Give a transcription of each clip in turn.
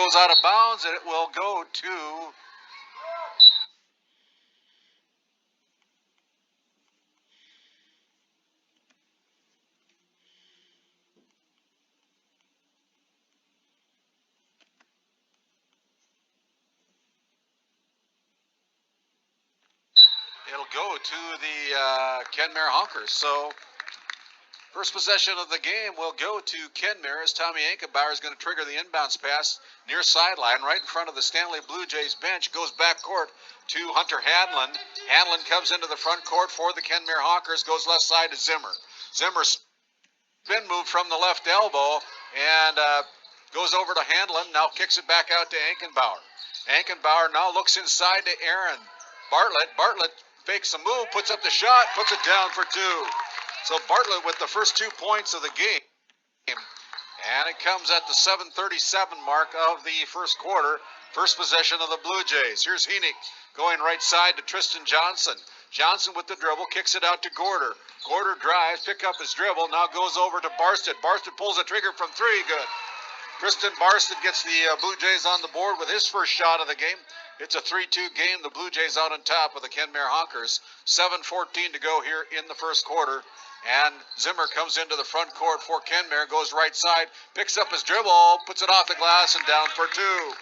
goes out of bounds, and it will go to the Kenmare Honkers. So first possession of the game will go to Kenmare as Tommy Ankenbauer is going to trigger the inbounds pass near sideline right in front of the Stanley Blue Jays bench. Goes backcourt to Hunter Hanlon. Hanlon comes into the front court for the Kenmare Honkers. Goes left side to Zimmer. Zimmer spin move from the left elbow and goes over to Hanlon. Now kicks it back out to Ankenbauer. Ankenbauer now looks inside to Aaron Bartlett. Bartlett fakes a move, puts up the shot, puts it down for two. So Bartlett with the first 2 points of the game. And it comes at the 7:37 mark of the first quarter. First possession of the Blue Jays. Here's Heenick going right side to Tristan Johnson. Johnson with the dribble, kicks it out to Gorder. Gorder drives, pick up his dribble, now goes over to Barstead. Barstead pulls the trigger from three, good. Tristan Barstead gets the Blue Jays on the board with his first shot of the game. It's a 3-2 game. The Blue Jays out on top of the Kenmare Honkers. 7:14 to go here in the first quarter. And Zimmer comes into the front court for Kenmare, goes right side, picks up his dribble, puts it off the glass and down for two.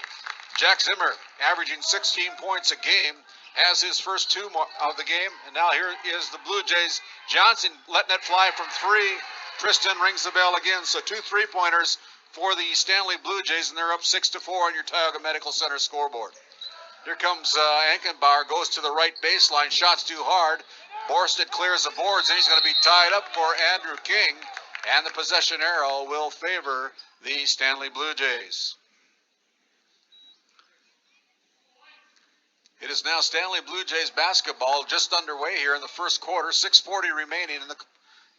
Jack Zimmer, averaging 16 points a game, has his first two of the game. And now here is the Blue Jays. Johnson letting it fly from three. Tristan rings the bell again. So 2 3-pointers for the Stanley Blue Jays, and they're up 6-4 on your Tioga Medical Center scoreboard. Here comes Ankenbauer, goes to the right baseline, shots too hard. Barstead clears the boards, and he's going to be tied up for Andrew King, and the possession arrow will favor the Stanley Blue Jays. It is now Stanley Blue Jays basketball just underway here in the first quarter. 6:40 remaining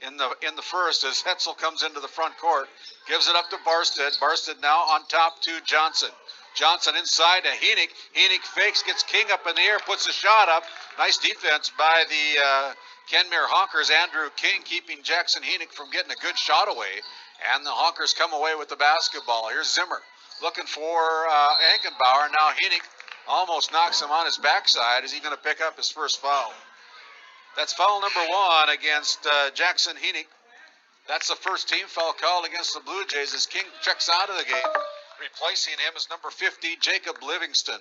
in the first as Hetzel comes into the front court, gives it up to Barstead. Barstead now on top to Johnson. Johnson inside to Heenick. Heenick fakes, gets King up in the air, puts the shot up. Nice defense by the Kenmare Honkers. Andrew King keeping Jackson Heenick from getting a good shot away. And the Honkers come away with the basketball. Here's Zimmer looking for Ankenbauer. Now Heenick almost knocks him on his backside. Is he going to pick up his first foul? That's foul number 1 against Jackson Heenick. That's the first team foul called against the Blue Jays as King checks out of the game. Replacing him is number 50, Jacob Livingston.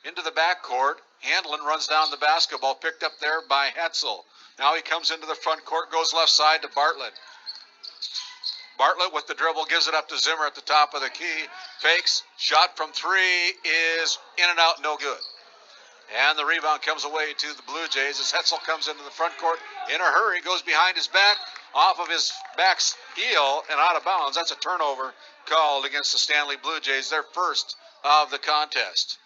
Into the backcourt, Hanlon runs down the basketball, picked up there by Hetzel. Now he comes into the front court, goes left side to Bartlett. Bartlett with the dribble, gives it up to Zimmer at the top of the key. Fakes, shot from three is in and out, no good. And the rebound comes away to the Blue Jays as Hetzel comes into the front court in a hurry, goes behind his back, off of his back heel and out of bounds. That's a turnover called against the Stanley Blue Jays, their first of the contest.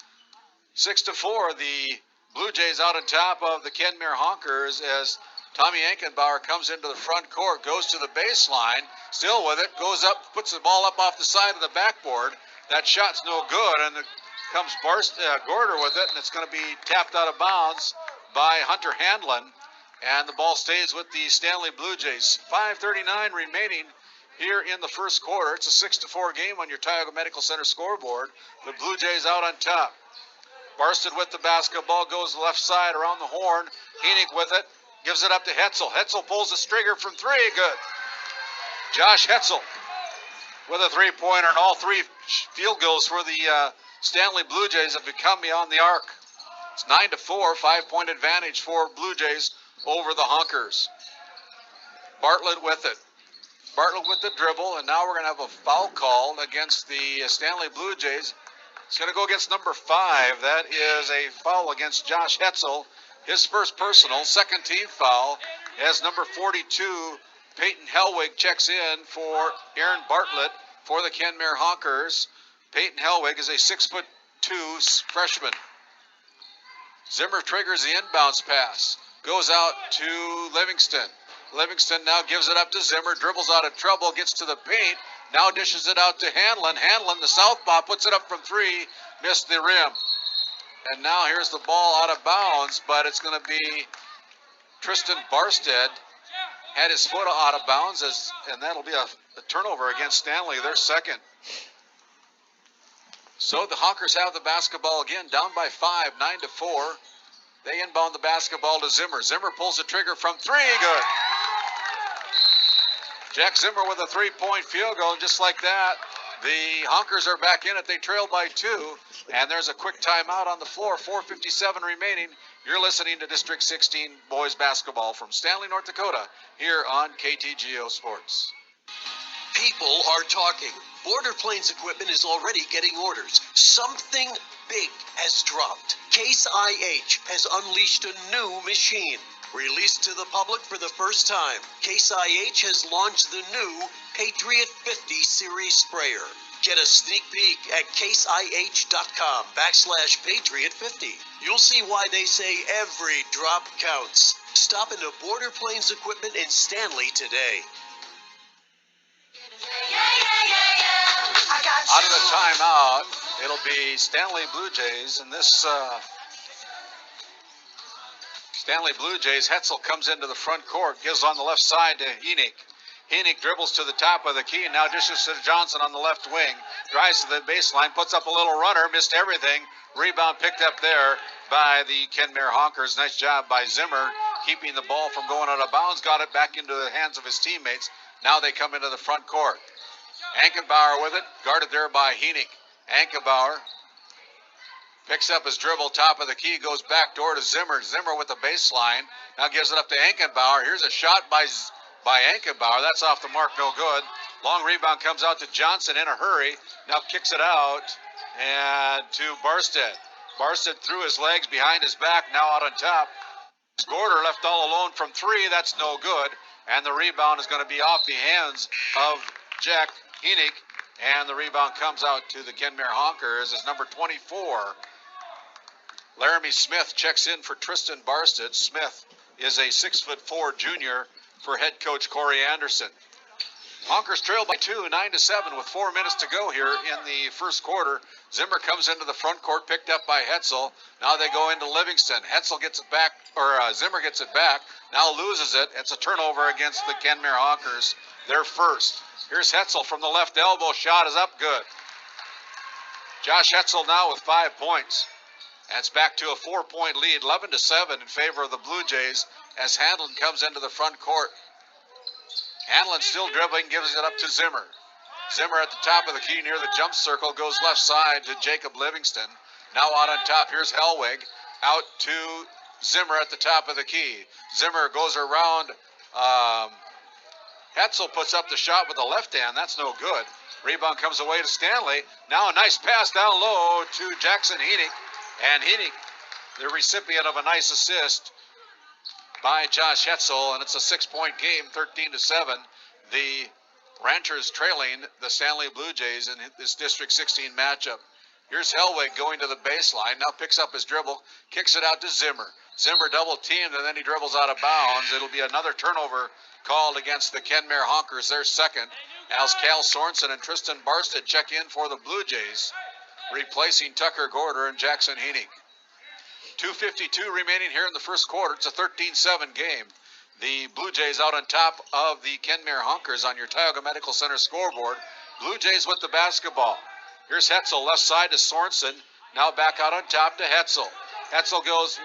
6-4, the Blue Jays out on top of the Kenmare Honkers as Tommy Ankenbauer comes into the front court, goes to the baseline, still with it, goes up, puts the ball up off the side of the backboard. That shot's no good, and it comes Gorder with it, and it's going to be tapped out of bounds by Hunter Hanlon, and the ball stays with the Stanley Blue Jays. 5:39 remaining here in the first quarter. It's a 6-4 game on your Tioga Medical Center scoreboard. The Blue Jays out on top. Barstead with the basketball, goes left side around the horn. Heenick with it, gives it up to Hetzel. Hetzel pulls the trigger from three, good. Josh Hetzel with a three-pointer, and all 3 field goals for the Stanley Blue Jays have become beyond the arc. It's 9-4, 5-point advantage for Blue Jays over the Honkers. Bartlett with it. Bartlett with the dribble, and now we're going to have a foul called against the Stanley Blue Jays. It's going to go against number 5. That is a foul against Josh Hetzel. His first personal, second team foul, as number 42, Peyton Helwig, checks in for Aaron Bartlett for the Kenmare Honkers. Peyton Helwig is a 6'2" freshman. Zimmer triggers the inbounds pass. Goes out to Livingston. Livingston now gives it up to Zimmer, dribbles out of trouble, gets to the paint, now dishes it out to Hanlon. Hanlon, the southpaw, puts it up from three, missed the rim. And now here's the ball out of bounds, but it's going to be Tristan Barstead had his foot out of bounds, and that'll be a turnover against Stanley, their second. So the Hawkers have the basketball again, down by 5, 9-4. They inbound the basketball to Zimmer. Zimmer pulls the trigger from 3, good. Jack Zimmer with a 3-point field goal, just like that. The Honkers are back in it. They trail by 2, and there's a quick timeout on the floor. 4:57 remaining. You're listening to District 16 boys basketball from Stanley, North Dakota, here on KTGO Sports. People are talking. Border Planes Equipment is already getting orders. Something big has dropped. Case IH has unleashed a new machine. Released to the public for the first time, Case IH has launched the new Patriot 50 series sprayer. Get a sneak peek at caseih.com/Patriot 50. You'll see why they say every drop counts. Stop into Border Planes Equipment in Stanley today. Out of the timeout, it'll be Stanley Blue Jays, and this Stanley Blue Jays, Hetzel comes into the front court, gives on the left side to Henig. Henig dribbles to the top of the key, now dishes to Johnson on the left wing, drives to the baseline, puts up a little runner, missed everything. Rebound picked up there by the Kenmare Honkers. Nice job by Zimmer, keeping the ball from going out of bounds, got it back into the hands of his teammates. Now they come into the front court. Ankenbauer with it, guarded there by Henig. Ankenbauer picks up his dribble, top of the key, goes back door to Zimmer. Zimmer with the baseline, now gives it up to Ankenbauer. Here's a shot by Ankenbauer. That's off the mark, no good. Long rebound comes out to Johnson in a hurry. Now kicks it out and to Barstead. Barstead threw his legs behind his back, now out on top. Gorder left all alone from 3. That's no good. And the rebound is going to be off the hands of Jack Henig. And the rebound comes out to the Kenmare Honkers as number 24. Laramie Smith checks in for Tristan Barstead. Smith is a 6'4" junior for head coach Corey Anderson. Honkers trail by 2, 9-7 with 4 minutes to go here in the first quarter. Zimmer comes into the front court, picked up by Hetzel. Now they go into Livingston. Hetzel gets it back, Zimmer gets it back. Now loses it. It's a turnover against the Kenmare Honkers. They're first. Here's Hetzel from the left elbow. Shot is up, good. Josh Hetzel now with 5 points. And it's back to a 4-point lead, 11-7 in favor of the Blue Jays as Hanlon comes into the front court. Hanlon still dribbling, gives it up to Zimmer. Zimmer at the top of the key near the jump circle, goes left side to Jacob Livingston. Now out on top, here's Helwig. Out to Zimmer at the top of the key. Zimmer goes around. Hetzel puts up the shot with the left hand. That's no good. Rebound comes away to Stanley. Now a nice pass down low to Jackson Henig. And Henig, the recipient of a nice assist by Josh Hetzel, and it's a 6-point game, 13-7. The Ranchers trailing the Stanley Blue Jays in this District 16 matchup. Here's Helwig going to the baseline, now picks up his dribble, kicks it out to Zimmer. Zimmer double teamed, and then he dribbles out of bounds. It'll be another turnover called against the Kenmare Honkers, their second, as Cal Sorensen and Tristan Barstead check in for the Blue Jays, replacing Tucker Gorder and Jackson Henig. 2:52 remaining here in the first quarter. It's a 13-7 game. The Blue Jays out on top of the Kenmare Honkers on your Tioga Medical Center scoreboard. Blue Jays with the basketball. Here's Hetzel, left side to Sorensen. Now back out on top to Hetzel. Hetzel goes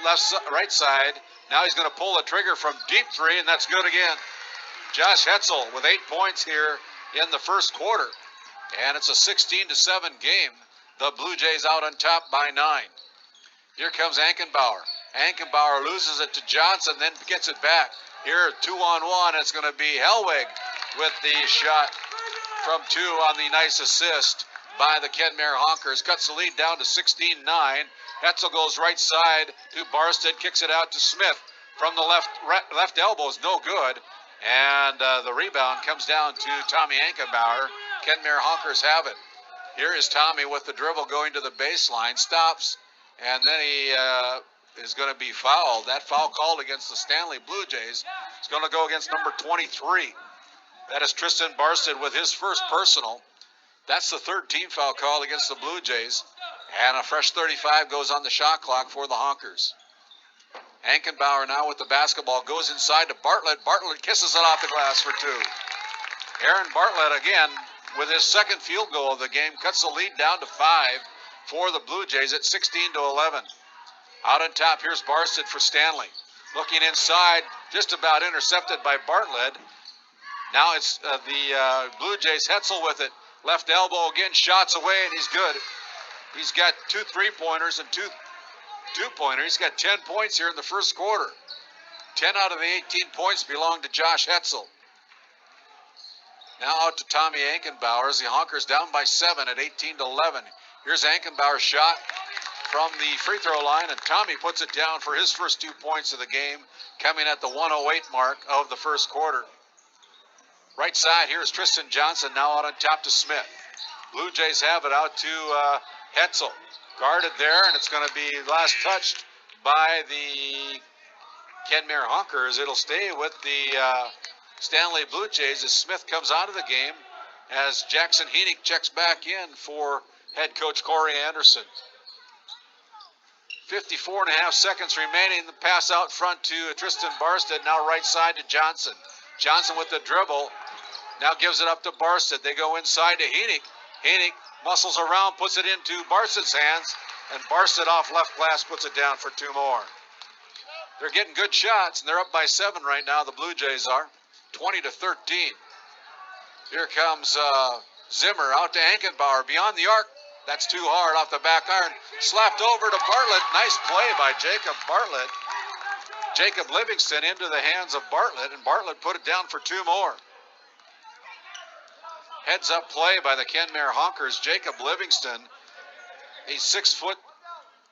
right side. Now he's going to pull the trigger from deep 3, and that's good again. Josh Hetzel with 8 points here in the first quarter. And it's a 16-7 game. The Blue Jays out on top by 9. Here comes Ankenbauer. Ankenbauer loses it to Johnson, then gets it back. Here, 2-on-1. It's going to be Helwig with the shot from 2 on the nice assist by the Kenmare Honkers. Cuts the lead down to 16-9. Hetzel goes right side to Barstead, kicks it out to Smith. From the left elbow is no good. And the rebound comes down to Tommy Ankenbauer. Kenmare Honkers have it. Here is Tommy with the dribble going to the baseline. Stops. And then he is going to be fouled. That foul called against the Stanley Blue Jays is going to go against number 23. That is Tristan Barstead with his first personal. That's the third team foul call against the Blue Jays. And a fresh 35 goes on the shot clock for the Honkers. Ankenbauer now with the basketball goes inside to Bartlett. Bartlett kisses it off the glass for 2. Aaron Bartlett again with his second field goal of the game cuts the lead down to 5. for the Blue Jays at 16-11. Out on top, here's Barstead for Stanley. Looking inside, just about intercepted by Bartlett. Now it's the Blue Jays. Hetzel with it. Left elbow again, shots away, and he's good. He's got 2 3-pointers and two-pointer. He's got 10 points here in the first quarter. 10 out of the 18 points belong to Josh Hetzel. Now out to Tommy Ankenbauer as the Honkers down by 7 at 18-11. Here's Ankenbauer's shot from the free throw line, and Tommy puts it down for his first 2 points of the game, coming at the 1:08 mark of the first quarter. Right side, here's Tristan Johnson now out on top to Smith. Blue Jays have it out to Hetzel. Guarded there, and it's going to be last touched by the Kenmare Honkers. It'll stay with the Stanley Blue Jays as Smith comes out of the game as Jackson Heenick checks back in for head coach Corey Anderson. 54.5 seconds remaining. The pass out front to Tristan Barstead. Now right side to Johnson. Johnson with the dribble. Now gives it up to Barstead. They go inside to Heenick. Heenick muscles around, puts it into Barstead's hands, and Barstead off left glass puts it down for 2 more. They're getting good shots, and they're up by 7 right now. The Blue Jays are 20-13. Here comes Zimmer out to Ankenbauer beyond the arc. That's too hard off the back iron. Slapped over to Bartlett. Nice play by Jacob Bartlett. Jacob Livingston into the hands of Bartlett, and Bartlett put it down for 2 more. Heads up play by the Kenmare Honkers. Jacob Livingston, a 6-foot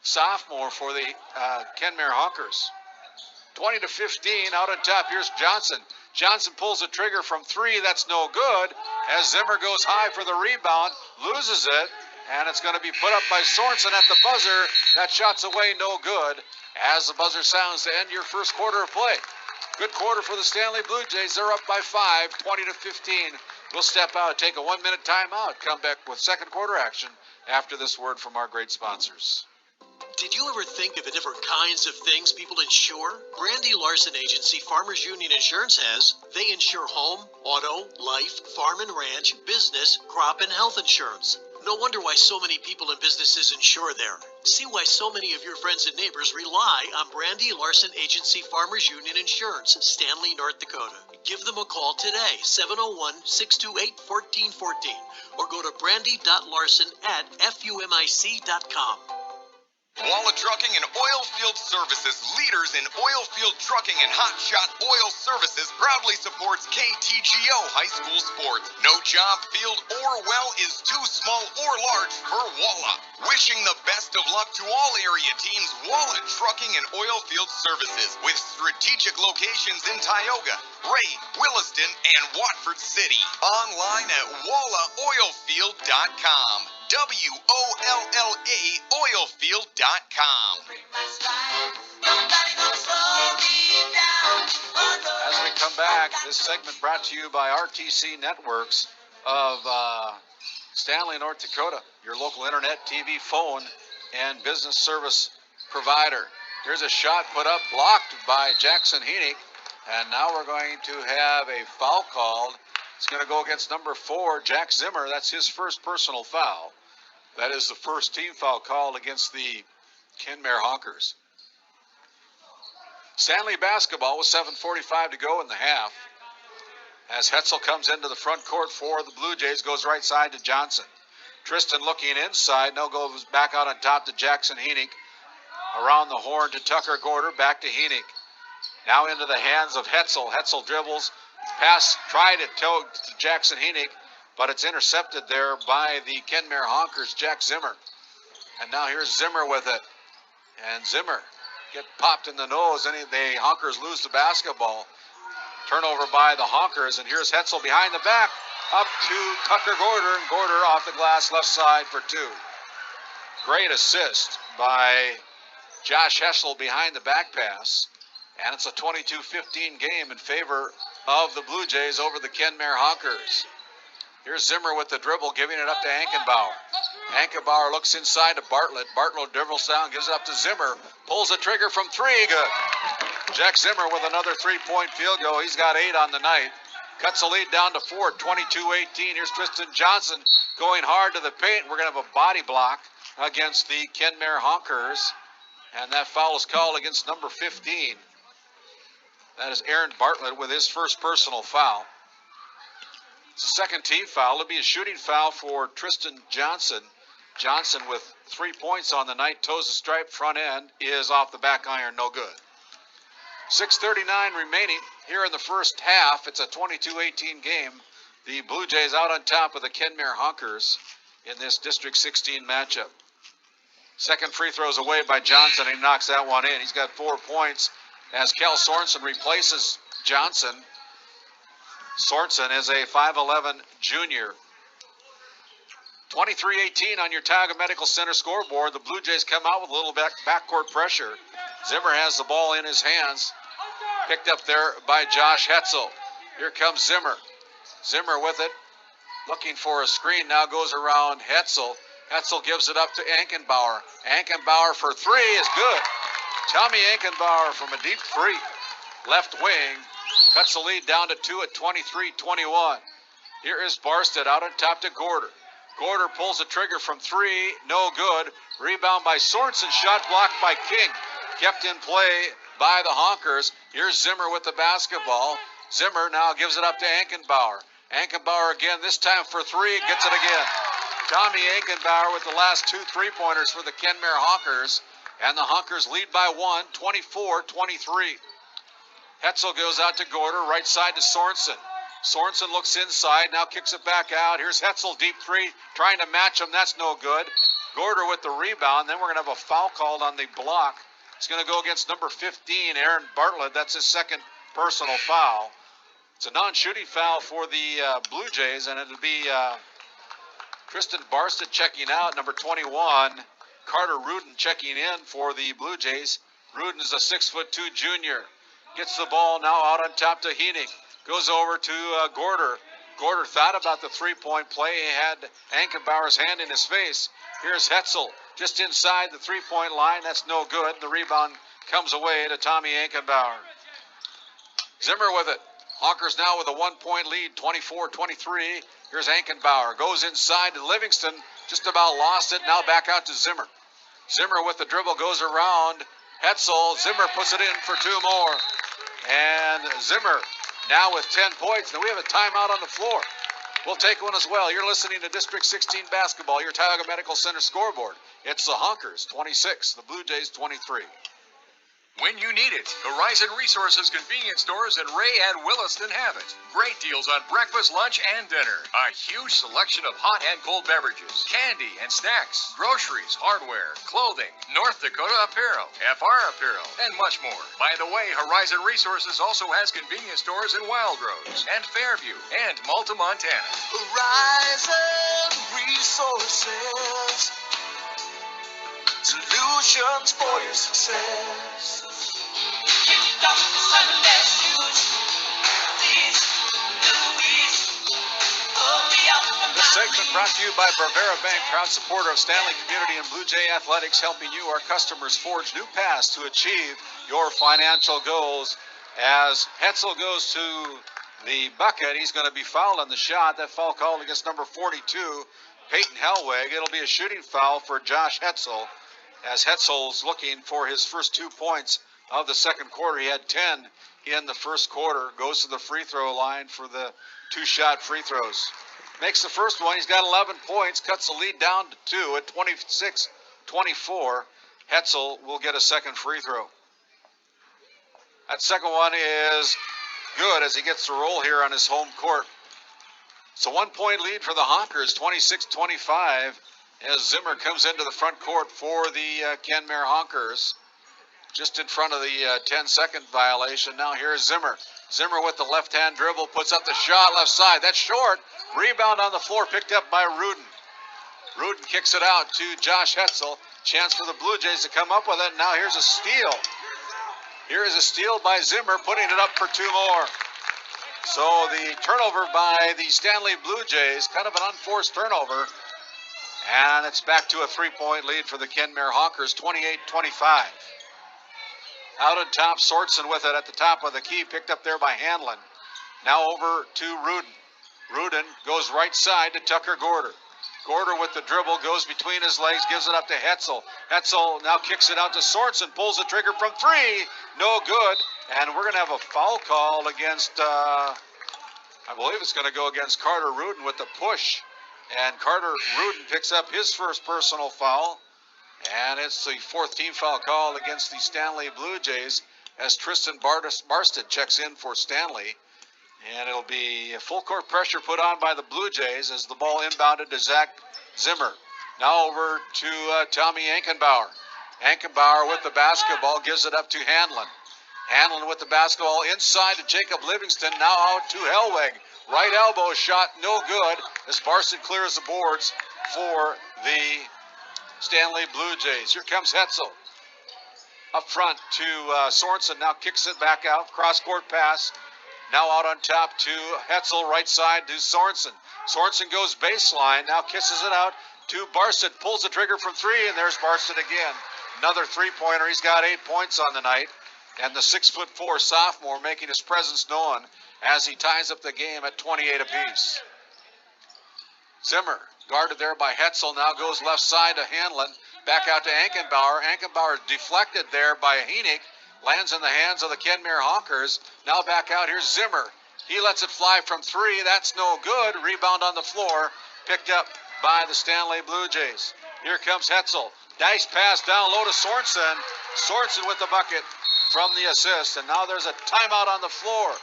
sophomore for the Kenmare Honkers. 20-15 out on top. Here's Johnson. Johnson pulls the trigger from 3. That's no good as Zimmer goes high for the rebound, loses it, and it's going to be put up by Sorensen at the buzzer. That shot's away, no good, as the buzzer sounds to end your first quarter of play. Good quarter for the Stanley Blue Jays. They're up by 5, 20-15. We'll step out, take a 1-minute timeout, come back with second quarter action after this word from our great sponsors. Did you ever think of the different kinds of things people insure? Brandy Larson Agency Farmers Union Insurance has. They insure home, auto, life, farm and ranch, business, crop, and health insurance. No wonder why so many people and businesses insure there. See why so many of your friends and neighbors rely on Brandy Larson Agency Farmers Union Insurance, Stanley, North Dakota. Give them a call today, 701-628-1414, or go to brandy.larson@fumic.com. Walla Trucking and Oilfield Services, leaders in oilfield trucking and hotshot oil services, proudly supports KTGO high school sports. No job, field, or well is too small or large for Walla. Wishing the best of luck to all area teams, Walla Trucking and Oilfield Services, with strategic locations in Tioga, Ray, Williston, and Watford City. Online at wallaoilfield.com. WOLLA oilfield.com. As we come back, this segment brought to you by RTC Networks of Stanley, North Dakota, your local internet, TV, phone, and business service provider. Here's a shot put up, blocked by Jackson Heenick, and now we're going to have a foul called. It's going to go against number 4, Jack Zimmer. That's his first personal foul. That is the first team foul called against the Kenmare Honkers. Stanley basketball with 7:45 to go in the half. As Hetzel comes into the front court for the Blue Jays, goes right side to Johnson. Tristan looking inside, now goes back out on top to Jackson Heenick. Around the horn to Tucker Gorder, back to Heenick. Now into the hands of Hetzel. Hetzel dribbles, pass, tried it to Jackson Heenick, but it's intercepted there by the Kenmare Honkers, Jack Zimmer. And now here's Zimmer with it. And Zimmer get popped in the nose, and the Honkers lose the basketball. Turnover by the Honkers, and here's Hetzel behind the back, up to Tucker Gorder, and Gorder off the glass left side for 2. Great assist by Josh Hetzel behind the back pass. And it's a 22-15 game in favor of the Blue Jays over the Kenmare Honkers. Here's Zimmer with the dribble, giving it up to Ankenbauer. Ankenbauer looks inside to Bartlett. Bartlett dribbles down, gives it up to Zimmer. Pulls the trigger from 3, good. Jack Zimmer with another 3-point field goal. He's got 8 on the night. Cuts the lead down to 4, 22-18. Here's Tristan Johnson going hard to the paint. We're going to have a body block against the Kenmare Honkers. And that foul is called against number 15. That is Aaron Bartlett with his first personal foul. It's a second team foul. It'll be a shooting foul for Tristan Johnson. Johnson with 3 points on the night. Toes the stripe, front end is off the back iron, no good. 6:39 remaining here in the first half. It's a 22-18 game. The Blue Jays out on top of the Kenmare Honkers in this District 16 matchup. Second free throw is away by Johnson. He knocks that one in. He's got 4 points as Kel Sorensen replaces Johnson. Sorensen is a 5'11 junior. 23-18 on your Tioga Medical Center scoreboard. The Blue Jays come out with a little backcourt pressure. Zimmer has the ball in his hands. Picked up there by Josh Hetzel. Here comes Zimmer. Zimmer with it. Looking for a screen. Now goes around Hetzel. Hetzel gives it up to Ankenbauer. Ankenbauer for three is good. Tommy Ankenbauer from a deep three. Left wing. Cuts the lead down to 2 at 23-21. Here is Barstead out on top to Gorder. Gorder pulls the trigger from three. No good. Rebound by Sorensen. Shot blocked by King. Kept in play by the Honkers. Here's Zimmer with the basketball. Zimmer now gives it up to Ankenbauer. Ankenbauer again, this time for three. Gets it again. Tommy Ankenbauer with the last 2 3-pointers for the Kenmare Honkers. And the Honkers lead by 1, 24-23. Hetzel goes out to Gorder, right side to Sorensen. Sorensen looks inside, now kicks it back out. Here's Hetzel, deep three, trying to match him. That's no good. Gorder with the rebound. Then we're going to have a foul called on the block. It's going to go against number 15, Aaron Bartlett. That's his second personal foul. It's a non-shooting foul for the Blue Jays, and it'll be Tristan Barstead checking out, number 21. Carter Rudin checking in for the Blue Jays. Rudin is a 6'2" junior. Gets the ball now out on top to Heening. Goes over to Gorder. Gorder thought about the three-point play. He had Ankenbauer's hand in his face. Here's Hetzel just inside the three-point line. That's no good. The rebound comes away to Tommy Ankenbauer. Zimmer with it. Honkers now with a 1-point lead, 24-23. Here's Ankenbauer. Goes inside to Livingston. Just about lost it. Now back out to Zimmer. Zimmer with the dribble goes around Hetzel. Zimmer puts it in for 2 more. And Zimmer now with 10 points. Now we have a timeout on the floor. We'll take one as well. You're listening to District 16 basketball, your Tioga Medical Center scoreboard. It's the Honkers 26, the Blue Jays 23. When you need it, Horizon Resources convenience stores in Ray and Williston have it. Great deals on breakfast, lunch, and dinner. A huge selection of hot and cold beverages, candy and snacks, groceries, hardware, clothing, North Dakota apparel, FR apparel, and much more. By the way, Horizon Resources also has convenience stores in Wild Rose and Fairview and Malta, Montana. Horizon Resources. Solutions for your success. This segment brought to you by Bravera Bank, proud supporter of Stanley Community and Blue Jay Athletics, helping you, our customers, forge new paths to achieve your financial goals. As Hetzel goes to the bucket, he's going to be fouled on the shot. That foul called against number 42, Peyton Helwig. It'll be a shooting foul for Josh Hetzel, as Hetzel's looking for his first 2 points of the second quarter. He had 10 in the first quarter. Goes to the free throw line for the 2-shot free throws. Makes the first one. He's got 11 points. Cuts the lead down to 2 at 26-24. Hetzel will get a second free throw. That second one is good as he gets the roll here on his home court. It's a 1-point lead for the Honkers, 26-25. As Zimmer comes into the front court for the Kenmare Honkers, just in front of the 10-second violation. Now here's Zimmer. Zimmer with the left-hand dribble, puts up the shot left side. That's short. Rebound on the floor, picked up by Rudin. Rudin kicks it out to Josh Hetzel. Chance for the Blue Jays to come up with it. Now here's a steal. Here is a steal by Zimmer, putting it up for 2 more. So the turnover by the Stanley Blue Jays, kind of an unforced turnover. And it's back to a 3-point lead for the Kenmare Honkers, 28-25. Out on top, Sorensen with it at the top of the key, picked up there by Hanlon. Now over to Rudin. Rudin goes right side to Tucker Gorder. Gorder with the dribble, goes between his legs, gives it up to Hetzel. Hetzel now kicks it out to Sorensen, pulls the trigger from three, no good. And we're going to have a foul call against, I believe it's going to go against Carter Rudin with the push. And Carter Rudin picks up his first personal foul. And it's the fourth team foul call against the Stanley Blue Jays as Tristan Barsted checks in for Stanley. And it'll be full court pressure put on by the Blue Jays as the ball inbounded to Zach Zimmer. Now over to Tommy Ankenbauer. Ankenbauer with the basketball, gives it up to Hanlon. Hanlon with the basketball inside to Jacob Livingston. Now out to Hellweg. Right elbow shot, no good as Barsted clears the boards for the Stanley Blue Jays. Here comes Hetzel. Up front to Sorensen. Now kicks it back out. Cross-court pass. Now out on top to Hetzel, right side to Sorensen. Sorensen goes baseline, now kisses it out to Barsted, pulls the trigger from three, and there's Barsted again. Another three-pointer. He's got 8 points on the night, and the 6'4" sophomore making his presence known as he ties up the game at 28 apiece. Zimmer, guarded there by Hetzel, now goes left side to Hanlon, back out to Ankenbauer. Ankenbauer deflected there by Henig. Lands in the hands of the Kenmare Honkers. Now back out. Here's Zimmer. He lets it fly from three. That's no good. Rebound on the floor. Picked up by the Stanley Blue Jays. Here comes Hetzel. Nice pass down low to Sorensen. Sorensen with the bucket from the assist. And now there's a timeout on the floor.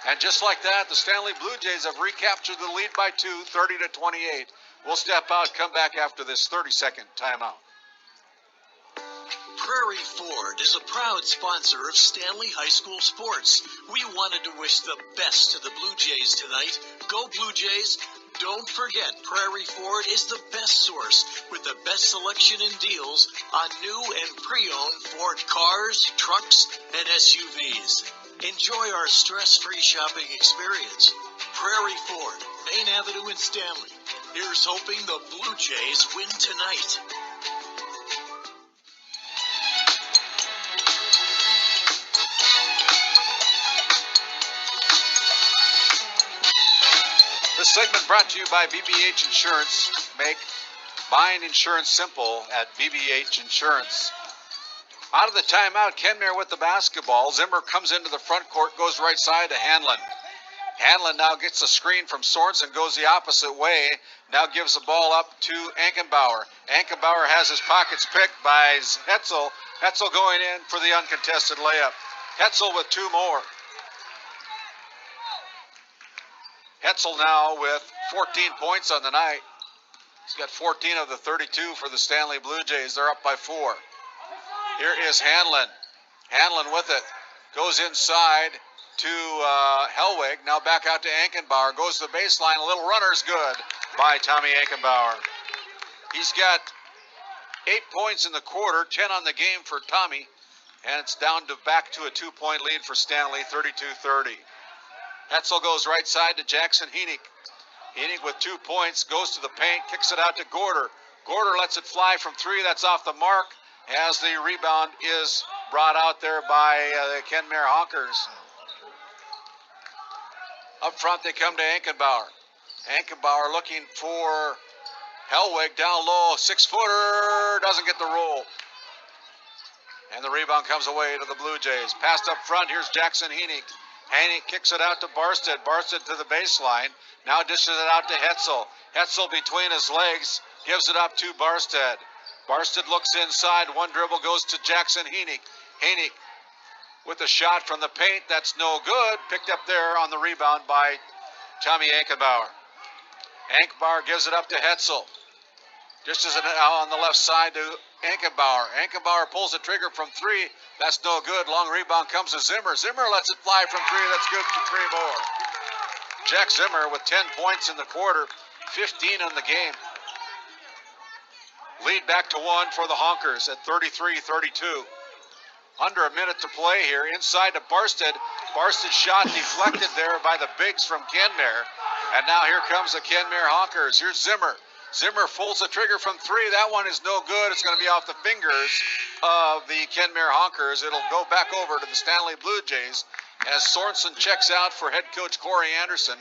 And just like that, the Stanley Blue Jays have recaptured the lead by 2, 30-28. We'll step out, come back after this 30-second timeout. Prairie Ford is a proud sponsor of Stanley High School sports. We wanted to wish the best to the Blue Jays tonight. Go Blue Jays! Don't forget, Prairie Ford is the best source with the best selection and deals on new and pre-owned Ford cars, trucks, and SUVs. Enjoy our stress-free shopping experience. Prairie Ford, Main Avenue in Stanley. Here's hoping the Blue Jays win tonight. This segment brought to you by BBH Insurance. Make buying insurance simple at BBH Insurance. Out of the timeout, Kenmare with the basketball. Zimmer comes into the front court, goes right side to Hanlon. Hanlon now gets a screen from Sorensen, goes the opposite way. Now gives the ball up to Ankenbauer. Ankenbauer has his pockets picked by Hetzel. Hetzel going in for the uncontested layup. Hetzel with 2 more. Hetzel now with 14 points on the night. He's got 14 of the 32 for the Stanley Blue Jays. They're up by 4. Here is Hanlon. Hanlon with it. Goes inside to Hellweg. Now back out to Ankenbauer. Goes to the baseline. A little runner's good by Tommy Ankenbauer. He's got 8 points in the quarter, 10 on the game for Tommy. And it's down to back to a 2-point lead for Stanley, 32-30. Hetzel goes right side to Jackson Henig. Henig with 2 points, goes to the paint, kicks it out to Gorder. Gorder lets it fly from 3, that's off the mark, as the rebound is brought out there by the Kenmare Honkers. Up front they come to Ankenbauer. Ankenbauer looking for Hellweg down low, 6-footer, doesn't get the roll. And the rebound comes away to the Blue Jays. Passed up front, here's Jackson Henig. Henig kicks it out to Barsted. Barsted to the baseline. Now dishes it out to Hetzel. Hetzel between his legs gives it up to Barsted. Barsted looks inside. One dribble goes to Jackson Henig. Henig with a shot from the paint. That's no good. Picked up there on the rebound by Tommy Ankenbauer. Ankenbauer gives it up to Hetzel. Dishes it out on the left side to Ankenbauer. Ankenbauer pulls the trigger from 3. That's no good. Long rebound comes to Zimmer. Zimmer lets it fly from 3. That's good for 3 more. Jack Zimmer with 10 points in the quarter, 15 in the game. Lead back to 1 for the Honkers at 33-32. Under a minute to play here. Inside to Barsted. Barsted's shot deflected there by the bigs from Kenmare. And now here comes the Kenmare Honkers. Here's Zimmer. Zimmer pulls the trigger from 3. That one is no good. It's going to be off the fingers of the Kenmare Honkers. It'll go back over to the Stanley Blue Jays as Sorensen checks out for head coach Corey Anderson,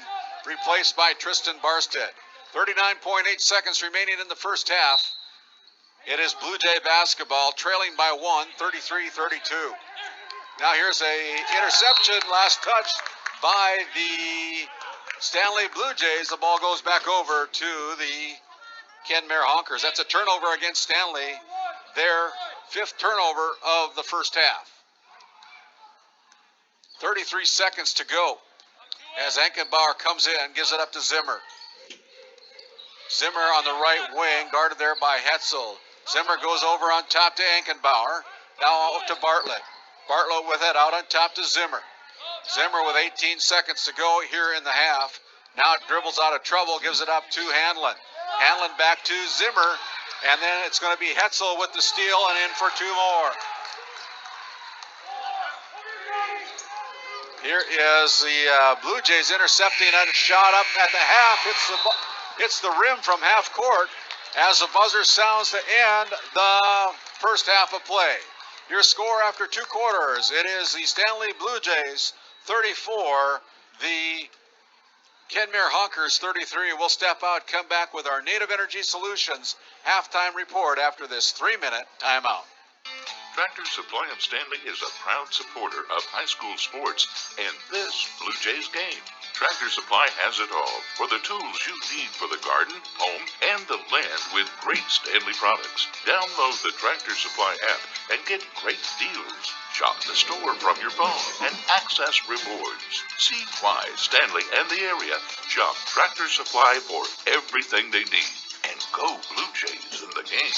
replaced by Tristan Barsted. 39.8 seconds remaining in the first half. It is Blue Jay basketball, trailing by 1, 33-32. Now here's a interception, last touch by the Stanley Blue Jays. The ball goes back over to the Kenmare Honkers. That's a turnover against Stanley, their 5th turnover of the first half. 33 seconds to go as Enkenbauer comes in, gives it up to Zimmer. Zimmer on the right wing, guarded there by Hetzel. Zimmer goes over on top to Enkenbauer. Now out to Bartlett. Bartlett with it out on top to Zimmer. Zimmer with 18 seconds to go here in the half. Now dribbles out of trouble, gives it up to Hanlon. Hanlon back to Zimmer, and then it's going to be Hetzel with the steal and in for 2 more. Here is the Blue Jays intercepting a shot up at the half. Hits the rim from half court as the buzzer sounds to end the first half of play. Your score after 2 quarters, it is the Stanley Blue Jays 34, the Kenmare Honkers 33. We'll step out, come back with our Native Energy Solutions halftime report after this 3-minute timeout. Tractor Supply of Stanley is a proud supporter of high school sports and this Blue Jays game. Tractor Supply has it all for the tools you need for the garden, home, and the land with great Stanley products. Download the Tractor Supply app and get great deals. Shop the store from your phone and access rewards. See why Stanley and the area shop Tractor Supply for everything they need. And go Blue Jays in the game.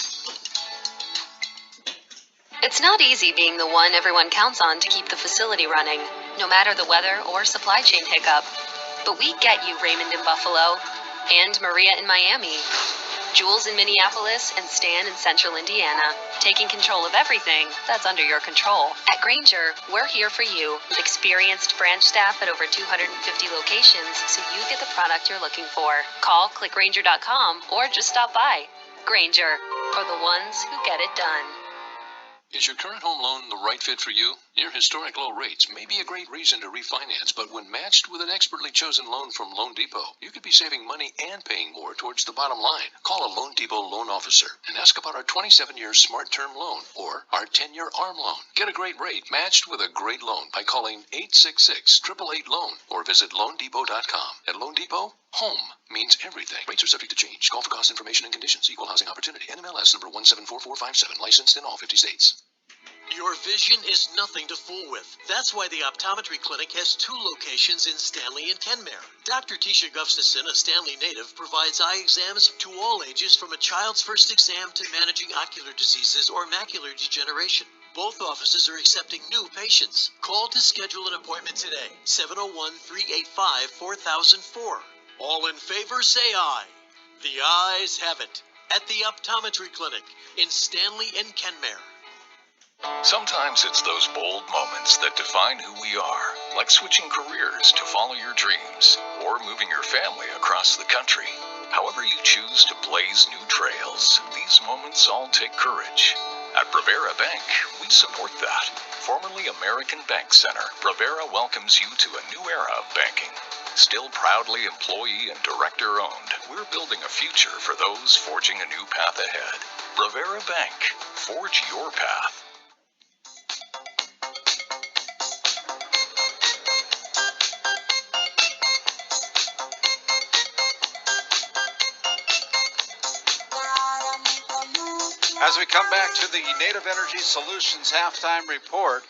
It's not easy being the one everyone counts on to keep the facility running, no matter the weather or supply chain hiccup. But we get you, Raymond in Buffalo, and Maria in Miami, Jules in Minneapolis, and Stan in Central Indiana, taking control of everything that's under your control. At Grainger, we're here for you, with experienced branch staff at over 250 locations, so you get the product you're looking for. Call, click Grainger.com, or just stop by. Grainger, for the ones who get it done. Is your current home loan the right fit for you? Near historic low rates may be a great reason to refinance, but when matched with an expertly chosen loan from Loan Depot, you could be saving money and paying more towards the bottom line. Call a Loan Depot loan officer and ask about our 27-year Smart Term loan or our 10-year ARM loan. Get a great rate matched with a great loan by calling 866-888-LOAN or visit LoanDepot.com. At Loan Depot, home means everything. Rates are subject to change. Call for cost information and conditions. Equal housing opportunity. NMLS number 174457. Licensed in all 50 states. Your vision is nothing to fool with. That's why the Optometry Clinic has 2 locations in Stanley and Kenmare. Dr. Tisha Gustafson, a Stanley native, provides eye exams to all ages from a child's first exam to managing ocular diseases or macular degeneration. Both offices are accepting new patients. Call to schedule an appointment today. 701-385-4004. All in favor, say aye. The ayes have it. At the Optometry Clinic in Stanley and Kenmare. Sometimes it's those bold moments that define who we are, like switching careers to follow your dreams, or moving your family across the country. However you choose to blaze new trails, these moments all take courage. At Bravera Bank, we support that. Formerly American Bank Center, Bravera welcomes you to a new era of banking. Still proudly employee and director owned, we're building a future for those forging a new path ahead. Bravera Bank, forge your path. As we come back to the Native Energy Solutions halftime report,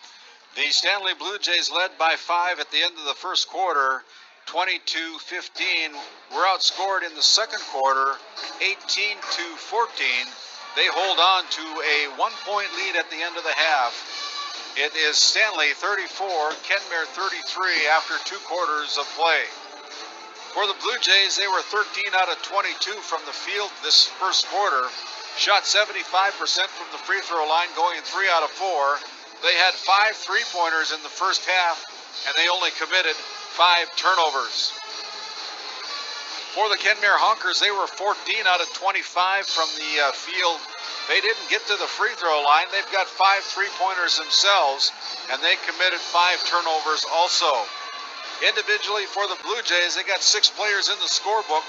the Stanley Blue Jays led by 5 at the end of the first quarter, 22-15. Were outscored in the second quarter, 18-14. They hold on to a 1-point lead at the end of the half. It is Stanley 34, Kenmare 33 after 2 quarters of play. For the Blue Jays, they were 13 out of 22 from the field this first quarter. Shot 75% from the free throw line, going 3 out of 4. They had 5 3-pointers in the first half, and they only committed 5 turnovers. For the Kenmare Honkers, they were 14 out of 25 from the field. They didn't get to the free throw line. They've got 5 3-pointers themselves, and they committed 5 turnovers also. Individually for the Blue Jays, they got 6 players in the scorebook.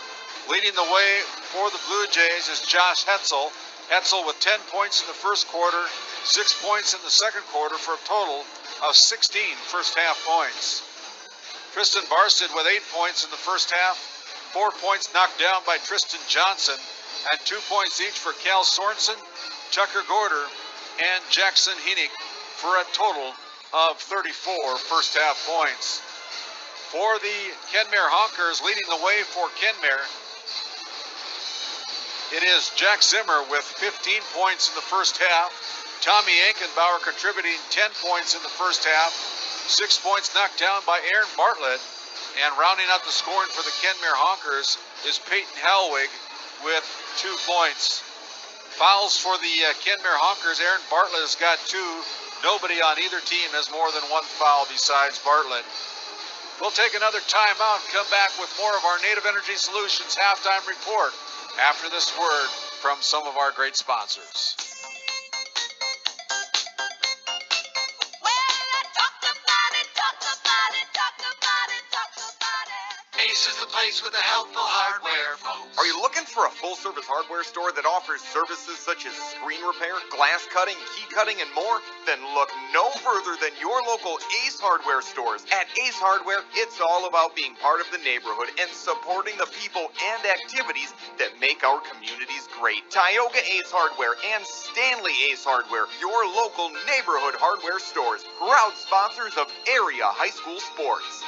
Leading the way for the Blue Jays is Josh Hetzel. Hetzel with 10 points in the first quarter, 6 points in the second quarter for a total of 16 first half points. Tristan Barstead with 8 points in the first half, 4 points knocked down by Tristan Johnson, and 2 points each for Cal Sorensen, Tucker Gorder, and Jackson Henig for a total of 34 first half points. For the Kenmare Honkers, leading the way for Kenmare, it is Jack Zimmer with 15 points in the first half. Tommy Ankenbauer contributing 10 points in the first half. 6 points knocked down by Aaron Bartlett. And rounding out the scoring for the Kenmare Honkers is Peyton Halwig with 2 points. Fouls for the Kenmare Honkers. Aaron Bartlett has got 2. Nobody on either team has more than 1 foul besides Bartlett. We'll take another timeout and come back with more of our Native Energy Solutions halftime report after this word from some of our great sponsors. Ace is the place with the helpful hardware, folks. Are you looking for a full-service hardware store that offers services such as screen repair, glass cutting, key cutting, and more? Then look no further than your local Ace Hardware stores. At Ace Hardware, it's all about being part of the neighborhood and supporting the people and activities that make our communities great. Tioga Ace Hardware and Stanley Ace Hardware, your local neighborhood hardware stores, proud sponsors of area high school sports.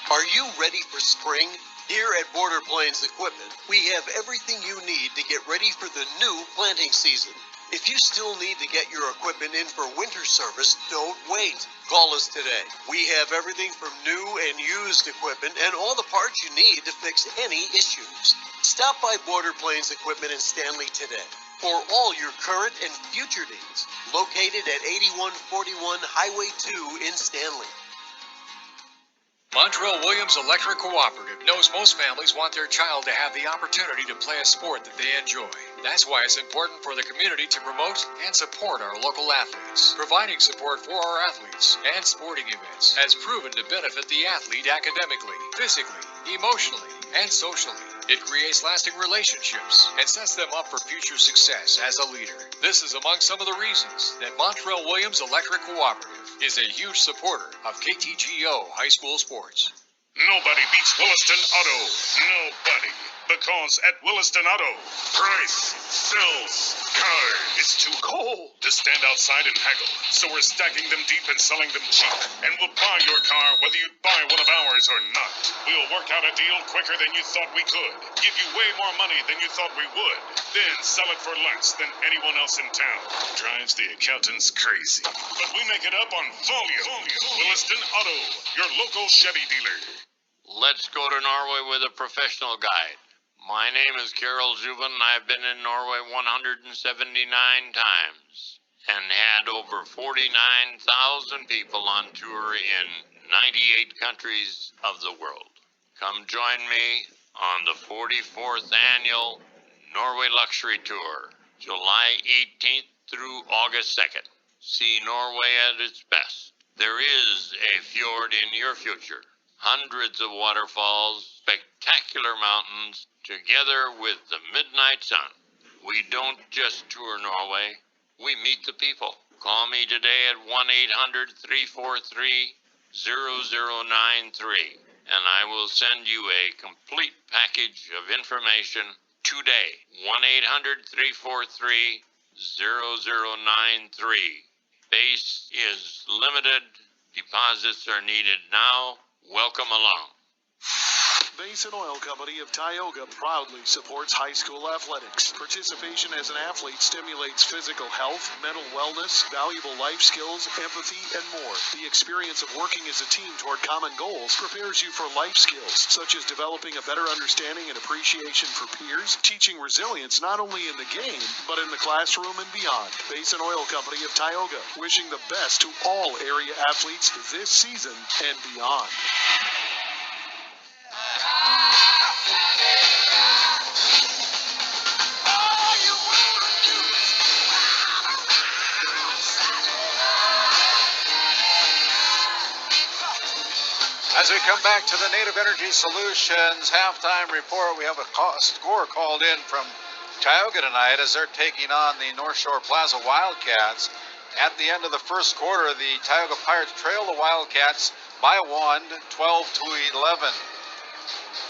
Are you ready for spring? Here at Border Plains Equipment, we have everything you need to get ready for the new planting season. If you still need to get your equipment in for winter service, don't wait. Call us today. We have everything from new and used equipment and all the parts you need to fix any issues. Stop by Border Plains Equipment in Stanley today for all your current and future needs. Located at 8141 Highway 2 in Stanley. Montrell Williams Electric Cooperative knows most families want their child to have the opportunity to play a sport that they enjoy. That's why it's important for the community to promote and support our local athletes. Providing support for our athletes and sporting events has proven to benefit the athlete academically, physically, emotionally, and socially. It creates lasting relationships and sets them up for future success as a leader. This is among some of the reasons that Montrell Williams Electric Cooperative is a huge supporter of KTGO high school sports. Nobody beats Williston Auto. Nobody. Because at Williston Auto, price sells cars. It's too cold to stand outside and haggle. So we're stacking them deep and selling them cheap. And we'll buy your car whether you buy one of ours or not. We'll work out a deal quicker than you thought we could. Give you way more money than you thought we would. Then sell it for less than anyone else in town. Drives the accountants crazy. But we make it up on volume. Williston Auto, your local Chevy dealer. Let's go to Norway with a professional guide. My name is Carol Zubin. I've been in Norway 179 times and had over 49,000 people on tour in 98 countries of the world. Come join me on the 44th annual Norway Luxury Tour, July 18th through August 2nd. See Norway at its best. There is a fjord in your future. Hundreds of waterfalls, spectacular mountains, together with the midnight sun. We don't just tour Norway, we meet the people. Call me today at 1-800-343-0093, and I will send you a complete package of information today. 1-800-343-0093. Space is limited. Deposits are needed now. Welcome along. Basin Oil Company of Tioga proudly supports high school athletics. Participation as an athlete stimulates physical health, mental wellness, valuable life skills, empathy, and more. The experience of working as a team toward common goals prepares you for life skills, such as developing a better understanding and appreciation for peers, teaching resilience not only in the game, but in the classroom and beyond. Basin Oil Company of Tioga, wishing the best to all area athletes this season and beyond. As we come back to the Native Energy Solutions halftime report, we have a score called in from Tioga tonight as they're taking on the North Shore Plaza Wildcats. At the end of the first quarter, the Tioga Pirates trail the Wildcats by 1, 12-11.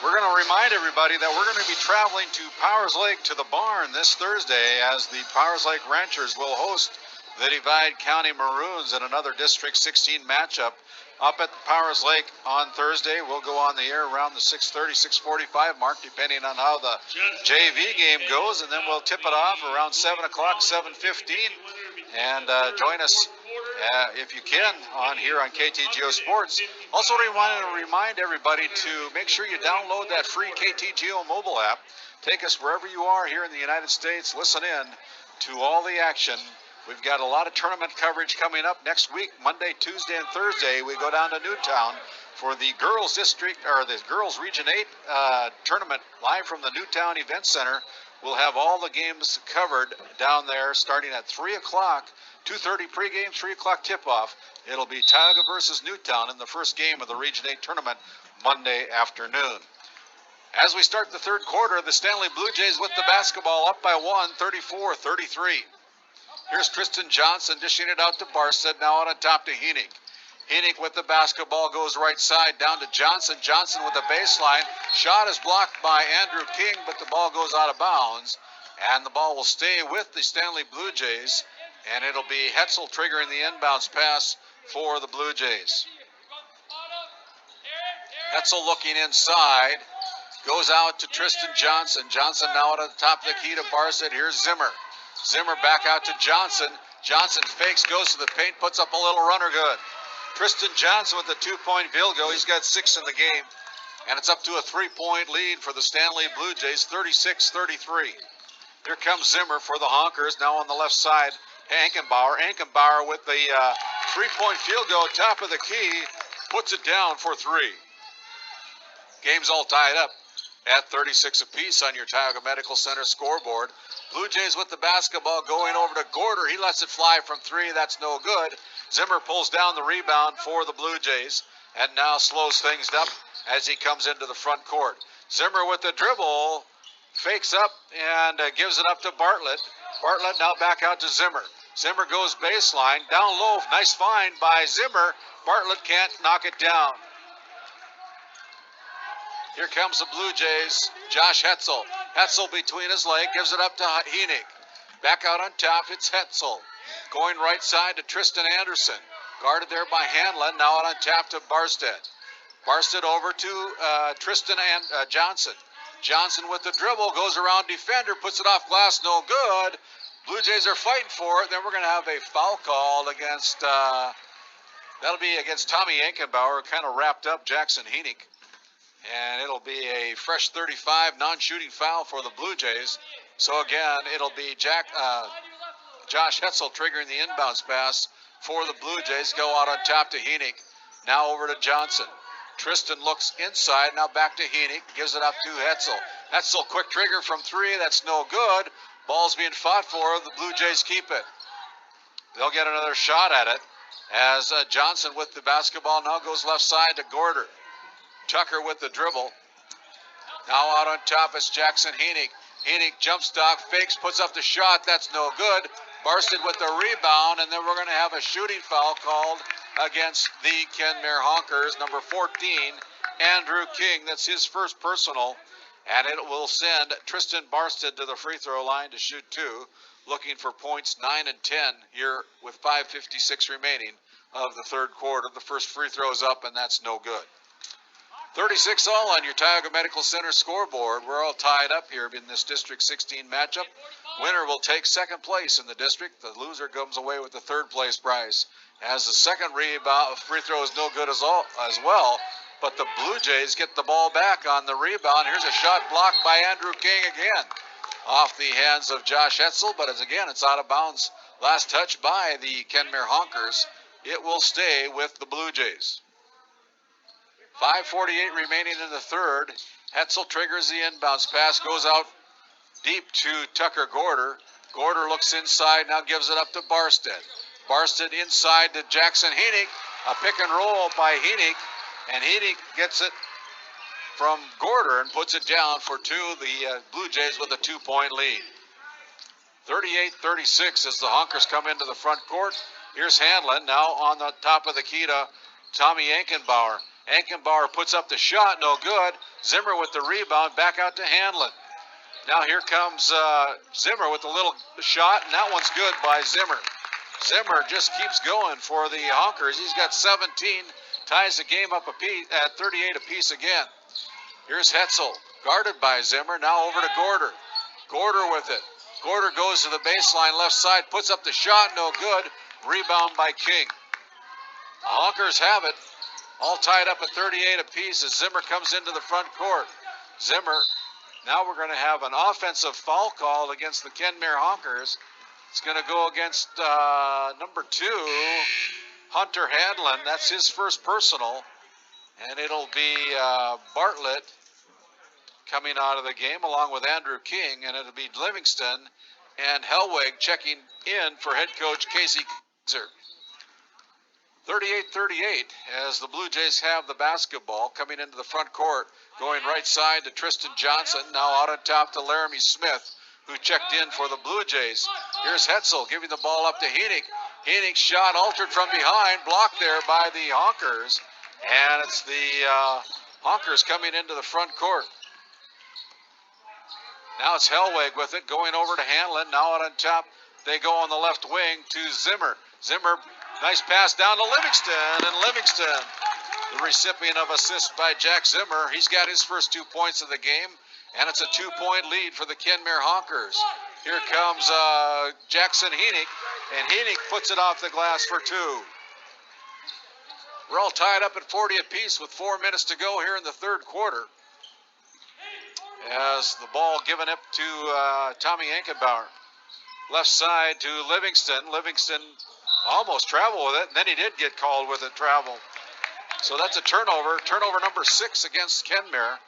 We're going to remind everybody that we're going to be traveling to Powers Lake to the barn this Thursday as the Powers Lake Ranchers will host the Divide County Maroons in another District 16 matchup up at Powers Lake on Thursday. We'll go on the air around the 6:30, 6:45 mark, depending on how the JV game goes, and then we'll tip it off around 7 o'clock, 7:15, and join us if you can on here on KTGO Sports. Also, we want to remind everybody to make sure you download that free KTGO mobile app. Take us wherever you are here in the United States. Listen in to all the action. We've got a lot of tournament coverage coming up next week, Monday, Tuesday, and Thursday. We go down to Newtown for the Girls District, or the Girls Region 8 tournament live from the Newtown Event Center. We'll have all the games covered down there starting at 3 o'clock, 2:30 pregame, 3 o'clock tip-off. It'll be Tioga versus Newtown in the first game of the Region 8 tournament Monday afternoon. As we start the third quarter, the Stanley Blue Jays with the basketball up by 1, 34-33. Here's Tristan Johnson dishing it out to Barstead, now out on top to Henig. Henig with the basketball goes right side down to Johnson. Johnson with the baseline. Shot is blocked by Andrew King, but the ball goes out of bounds. And the ball will stay with the Stanley Blue Jays. And it'll be Hetzel triggering the inbounds pass for the Blue Jays. Hetzel looking inside. Goes out to Tristan Johnson. Johnson now out on the top of the key to Barstead. Here's Zimmer. Zimmer back out to Johnson. Johnson fakes, goes to the paint, puts up a little runner good. Tristan Johnson with the 2-point field goal. He's got 6 in the game. And it's up to a 3-point lead for the Stanley Blue Jays, 36-33. Here comes Zimmer for the Honkers, now on the left side. Ankenbauer. Ankenbauer with the 3-point field goal, top of the key, puts it down for 3. Game's all tied up at 36 apiece on your Tioga Medical Center scoreboard. Blue Jays with the basketball going over to Gorder. He lets it fly from 3. That's no good. Zimmer pulls down the rebound for the Blue Jays and now slows things up as he comes into the front court. Zimmer with the dribble, fakes up and gives it up to Bartlett. Bartlett now back out to Zimmer. Zimmer goes baseline, down low. Nice find by Zimmer. Bartlett can't knock it down. Here comes the Blue Jays. Josh Hetzel. Hetzel between his leg, gives it up to Henig. Back out on top, it's Hetzel. Going right side to Tristan Anderson. Guarded there by Hanlon, now out on top to Barstead. Barstead over to Tristan and Johnson. Johnson with the dribble, goes around defender, puts it off glass, no good. Blue Jays are fighting for it. Then we're going to have a foul called against, that'll be against Tommy Ankenbauer, kind of wrapped up Jackson Henig. And it'll be a fresh 35 non-shooting foul for the Blue Jays. So again, it'll be Josh Hetzel triggering the inbounds pass for the Blue Jays. Go out on top to Henig. Now over to Johnson. Tristan looks inside. Now back to Henig. Gives it up to Hetzel. Hetzel quick trigger from 3. That's no good. Ball's being fought for. The Blue Jays keep it. They'll get another shot at it as Johnson with the basketball now goes left side to Gorder. Tucker with the dribble. Now out on top is Jackson Henig. Henig jump stock, fakes, puts up the shot. That's no good. Barstead with the rebound, and then we're going to have a shooting foul called against the Kenmare Honkers. Number 14, Andrew King. That's his first personal, and it will send Tristan Barstead to the free throw line to shoot 2. Looking for points 9 and 10 here with 5:56 remaining of the third quarter. The first free throw is up, and that's no good. 36 all on your Tioga Medical Center scoreboard. We're all tied up here in this District 16 matchup. Winner will take second place in the district. The loser comes away with the third place prize. As the second rebound free throw is no good as well, but the Blue Jays get the ball back on the rebound. Here's a shot blocked by Andrew King again. Off the hands of Josh Hetzel, but it's out of bounds. Last touch by the Kenmare Honkers. It will stay with the Blue Jays. 5:48 remaining in the third. Hetzel triggers the inbounds pass, goes out deep to Tucker Gorder. Gorder looks inside, now gives it up to Barstead. Barstead inside to Jackson Henig. A pick and roll by Henig. and Heaney gets it from Gorder and puts it down for two. The Blue Jays with a 2-point lead. 38-36 as the Honkers come into the front court. Here's Hanlon now on the top of the key to Tommy Ankenbauer. Ankenbauer puts up the shot, no good. Zimmer with the rebound, back out to Hanlon. Now here comes Zimmer with a little shot, and that one's good by Zimmer. Zimmer just keeps going for the Honkers. He's got 17, ties the game up at 38 apiece again. Here's Hetzel, guarded by Zimmer, now over to Gorder. Gorder with it. Gorder goes to the baseline left side, puts up the shot, no good. Rebound by King. The Honkers have it, all tied up at 38 apiece as Zimmer comes into the front court. Zimmer, now we're going to have an offensive foul call against the Kenmare Honkers. It's going to go against number 2, Hunter Hanlon. That's his first personal. And it'll be Bartlett coming out of the game along with Andrew King. And it'll be Livingston and Hellwig checking in for head coach Casey Kaiser. 38-38 as the Blue Jays have the basketball coming into the front court. Going right side to Tristan Johnson. Now out on top to Laramie Smith, who checked in for the Blue Jays. Here's Hetzel giving the ball up to Heaney. Heaney's shot altered from behind, blocked there by the Honkers. And it's the Honkers coming into the front court. Now it's Hellwig with it, going over to Hanlon. Now out on top, they go on the left wing to Zimmer. Zimmer, nice pass down to Livingston. And Livingston, the recipient of assist by Jack Zimmer. He's got his first 2 points of the game. And it's a 2-point lead for the Kenmare Honkers. Here comes Jackson Heaney, and Heaney puts it off the glass for 2. We're all tied up at 40 apiece with 4 minutes to go here in the third quarter. As the ball given up to Tommy Ankenbauer. Left side to Livingston. Livingston almost traveled with it, and then he did get called with it, travel. So that's a turnover. Turnover number 6 against Kenmare.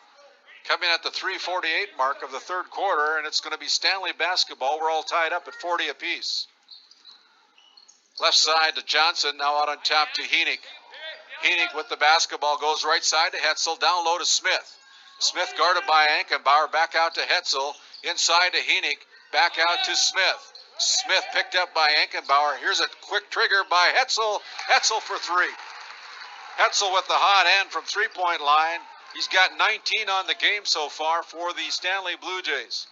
Coming at the 3:48 mark of the third quarter, and it's going to be Stanley basketball. We're all tied up at 40 apiece. Left side to Johnson, now out on top to Heaney. Heaney with the basketball goes right side to Hetzel, down low to Smith. Smith guarded by Ankenbauer, back out to Hetzel, inside to Heaney, back out to Smith. Smith picked up by Ankenbauer. Here's a quick trigger by Hetzel. Hetzel for 3. Hetzel with the hot hand from three-point line. He's got 19 on the game so far for the Stanley Blue Jays.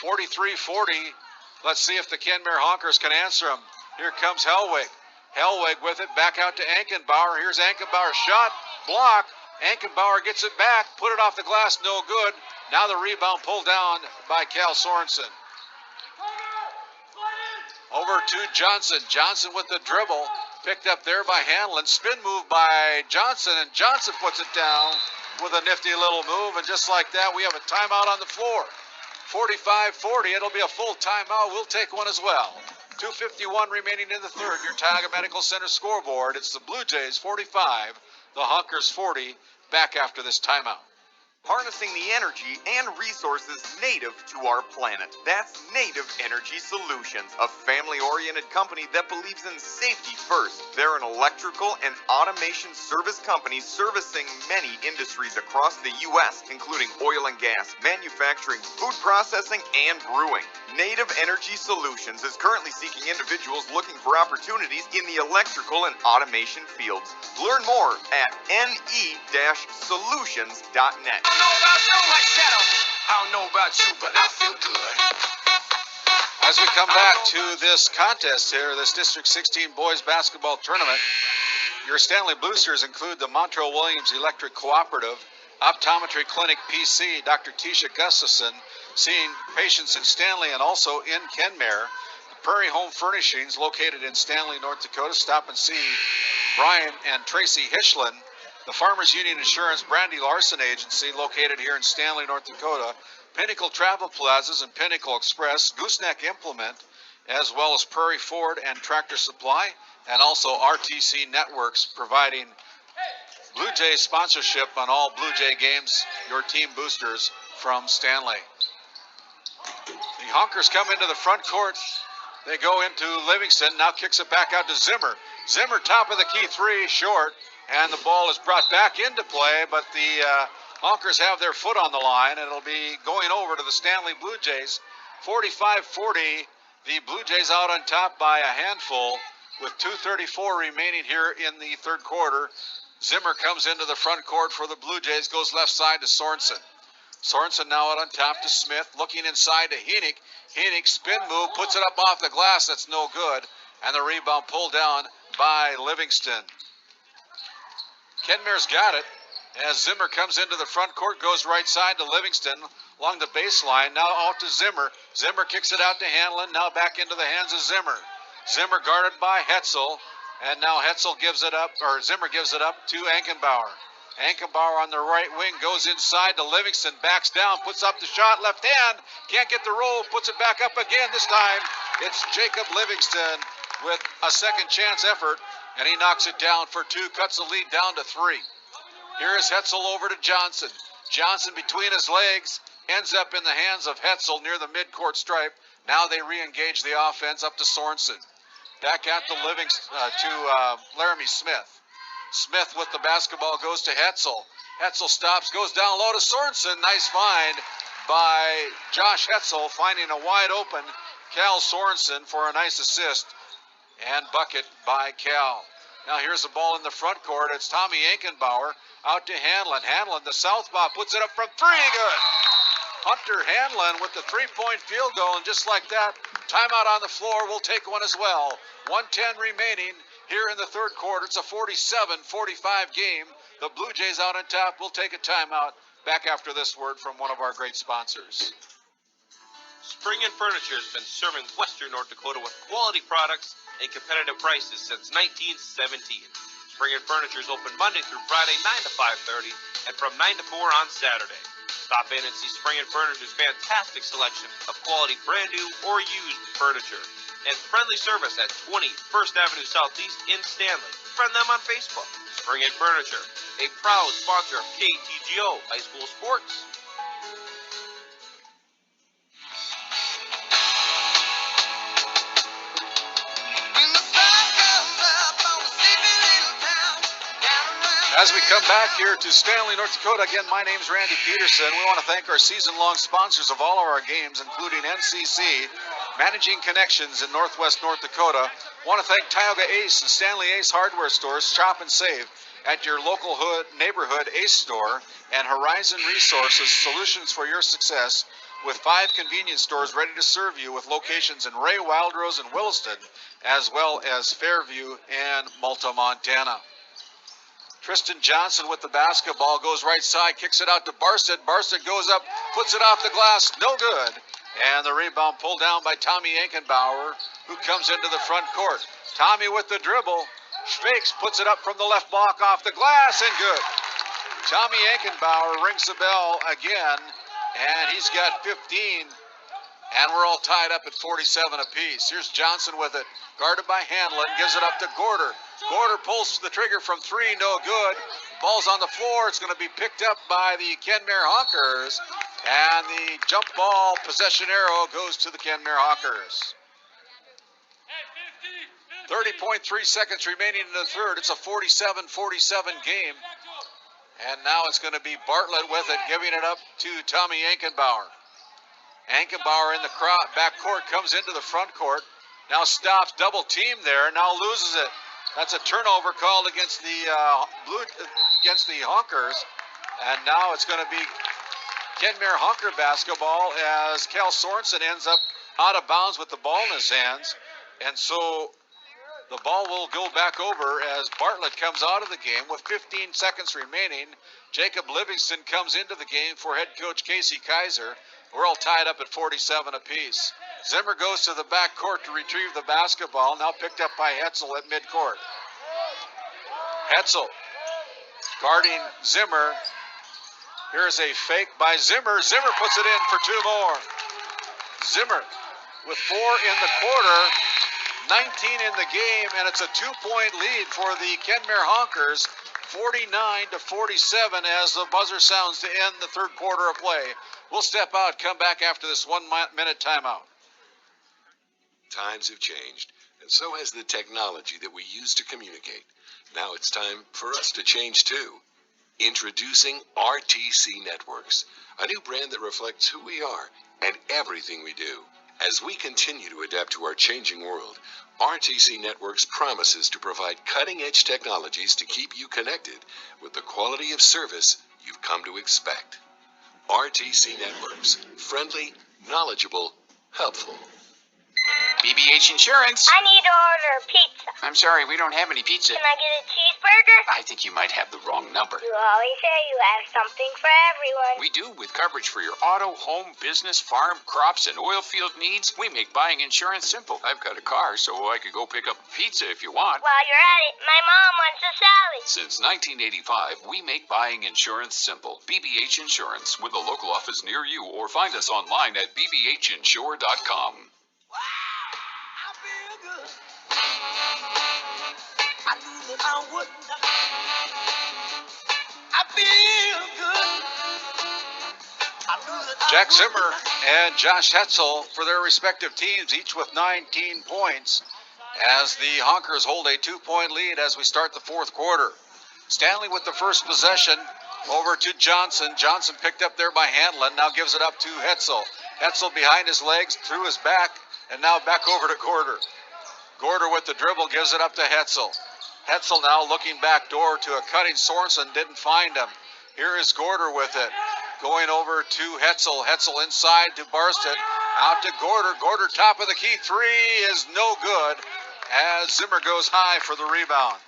43-40. Let's see if the Kenmare Honkers can answer him. Here comes Hellwig. Hellwig with it, back out to Ankenbauer. Here's Ankenbauer's shot, block. Ankenbauer gets it back, put it off the glass, no good. Now the rebound pulled down by Cal Sorensen. Over to Johnson. Johnson with the dribble, picked up there by Hanlon. Spin move by Johnson, and Johnson puts it down with a nifty little move, and just like that, we have a timeout on the floor. 45-40, it'll be a full timeout. We'll take one as well. 2:51 remaining in the third. Your Tioga Medical Center scoreboard. It's the Blue Jays 45, the Honkers 40. Back after this timeout. Harnessing the energy and resources native to our planet. That's Native Energy Solutions, a family-oriented company that believes in safety first. They're an electrical and automation service company servicing many industries across the U.S., including oil and gas, manufacturing, food processing, and brewing. Native Energy Solutions is currently seeking individuals looking for opportunities in the electrical and automation fields. Learn more at ne-solutions.net. I don't know about you, like Shadow. I don't know about you, but I feel good. As we come back to this contest here, this District 16 boys basketball tournament, your Stanley boosters include the Montrell Williams Electric Cooperative, Optometry Clinic PC, Dr. Tisha Gustafson, seeing patients in Stanley and also in Kenmare. Prairie Home Furnishings, located in Stanley, North Dakota. Stop and see Brian and Tracy Hishlin. The Farmers Union Insurance Brandy Larson Agency, located here in Stanley, North Dakota. Pinnacle Travel Plazas and Pinnacle Express, Gooseneck Implement, as well as Prairie Ford and Tractor Supply, and also RTC Networks, providing Blue Jay sponsorship on all Blue Jay games, your team boosters from Stanley. The Honkers come into the front court. They go into Livingston, now kicks it back out to Zimmer. Zimmer, top of the key 3, short. And the ball is brought back into play, but the Honkers have their foot on the line, and it'll be going over to the Stanley Blue Jays. 45-40, the Blue Jays out on top by a handful with 2:34 remaining here in the third quarter. Zimmer comes into the front court for the Blue Jays, goes left side to Sorensen. Sorensen now out on top to Smith, looking inside to Hennig. Hennig spin move, puts it up off the glass, that's no good. And the rebound pulled down by Livingston. Kenmare's got it as Zimmer comes into the front court, goes right side to Livingston along the baseline, now out to Zimmer. Zimmer kicks it out to Hanlon, now back into the hands of Zimmer. Zimmer guarded by Hetzel, and now Zimmer gives it up to Ankenbauer. Ankenbauer on the right wing goes inside to Livingston, backs down, puts up the shot, left hand, can't get the roll, puts it back up again. This time it's Jacob Livingston with a second chance effort, and he knocks it down for two, cuts the lead down to 3. Here is Hetzel over to Johnson. Johnson between his legs, ends up in the hands of Hetzel near the midcourt stripe. Now they re-engage the offense up to Sorensen. Back out to Laramie Smith. Smith with the basketball goes to Hetzel. Hetzel stops, goes down low to Sorensen. Nice find by Josh Hetzel, finding a wide open Cal Sorensen for a nice assist and bucket by Cal. Now here's the ball in the front court. It's Tommy Ankenbauer out to Hanlon. Hanlon, the southpaw, puts it up from 3. Good. Hunter Hanlon with the three-point field goal, and just like that, timeout on the floor. We'll take one as well. 1:10 remaining here in the third quarter. It's a 47-45 game. The Blue Jays out on top. We'll take a timeout. Back after this word from one of our great sponsors. Spring and Furniture has been serving Western North Dakota with quality products and competitive prices since 1917. Spring and Furniture is open Monday through Friday, 9 to 5:30, and from 9 to 4 on Saturday. Stop in and see Spring and Furniture's fantastic selection of quality brand new or used furniture and friendly service at 20 First Avenue Southeast in Stanley. Friend them on Facebook. Spring and Furniture, a proud sponsor of KTGO High School Sports. As we come back here to Stanley, North Dakota, again, my name's Randy Peterson. We want to thank our season-long sponsors of all of our games, including NCC, Managing Connections in Northwest North Dakota. I want to thank Tioga Ace and Stanley Ace Hardware Stores. Shop and save at your local neighborhood Ace store, and Horizon Resources, solutions for your success, with 5 convenience stores ready to serve you with locations in Ray, Wildrose, and Williston, as well as Fairview and Malta, Montana. Tristan Johnson with the basketball, goes right side, kicks it out to Barstead. Barstead goes up, puts it off the glass, no good. And the rebound pulled down by Tommy Ankenbauer, who comes into the front court. Tommy with the dribble, fakes, puts it up from the left block off the glass, and good. Tommy Ankenbauer rings the bell again, and he's got 15. And we're all tied up at 47 apiece. Here's Johnson with it, guarded by Hanlon, gives it up to Gorder. Gorder pulls the trigger from 3, no good. Ball's on the floor. It's going to be picked up by the Kenmare Honkers. And the jump ball possession arrow goes to the Kenmare Honkers. 30.3 seconds remaining in the third. It's a 47-47 game. And now it's going to be Bartlett with it, giving it up to Tommy Ankenbauer. Ankenbauer in the backcourt, comes into the front court. Now stops, double team there, now loses it. That's a turnover called against the Honkers. And now it's going to be Kenmare Honker basketball as Cal Sorensen ends up out of bounds with the ball in his hands. And so the ball will go back over as Bartlett comes out of the game with 15 seconds remaining. Jacob Livingston comes into the game for head coach Casey Kaiser. We're all tied up at 47 apiece. Zimmer goes to the back court to retrieve the basketball, now picked up by Hetzel at midcourt. Hetzel guarding Zimmer. Here's a fake by Zimmer. Zimmer puts it in for 2 more. Zimmer with 4 in the quarter, 19 in the game, and it's a 2-point lead for the Kenmare Honkers. 49-47 as the buzzer sounds to end the third quarter of play. We'll step out, come back after this 1-minute timeout. Times have changed, and and so has the technology that we use to communicate. Now it's time for us to change too. Introducing RTC Networks, a new brand that reflects who we are and everything we do. As we continue to adapt to our changing world, RTC Networks promises to provide cutting-edge technologies to keep you connected with the quality of service you've come to expect. RTC Networks, friendly, knowledgeable, helpful. BBH Insurance. I need to order a pizza. I'm sorry, we don't have any pizza. Can I get a cheeseburger? I think you might have the wrong number. You always say you have something for everyone. We do, with coverage for your auto, home, business, farm, crops, and oil field needs. We make buying insurance simple. I've got a car, so I could go pick up pizza if you want. While you're at it, my mom wants a salad. Since 1985, we make buying insurance simple. BBH Insurance, with a local office near you, or find us online at bbhinsure.com. I knew that I would not. I feel good. I knew that Jack Zimmer and Josh Hetzel for their respective teams, each with 19 points, as the Honkers hold a 2-point lead as we start the fourth quarter. Stanley with the first possession over to Johnson. Johnson picked up there by Hanlon, now gives it up to Hetzel. Hetzel behind his legs, through his back, and now back over to Gorder. Gorder with the dribble gives it up to Hetzel. Hetzel now looking back door to a cutting Sorensen, didn't find him. Here is Gorder with it. Going over to Hetzel. Hetzel inside to Barstead. Out to Gorder. Gorder top of the key. Three is no good as Zimmer goes high for the rebound.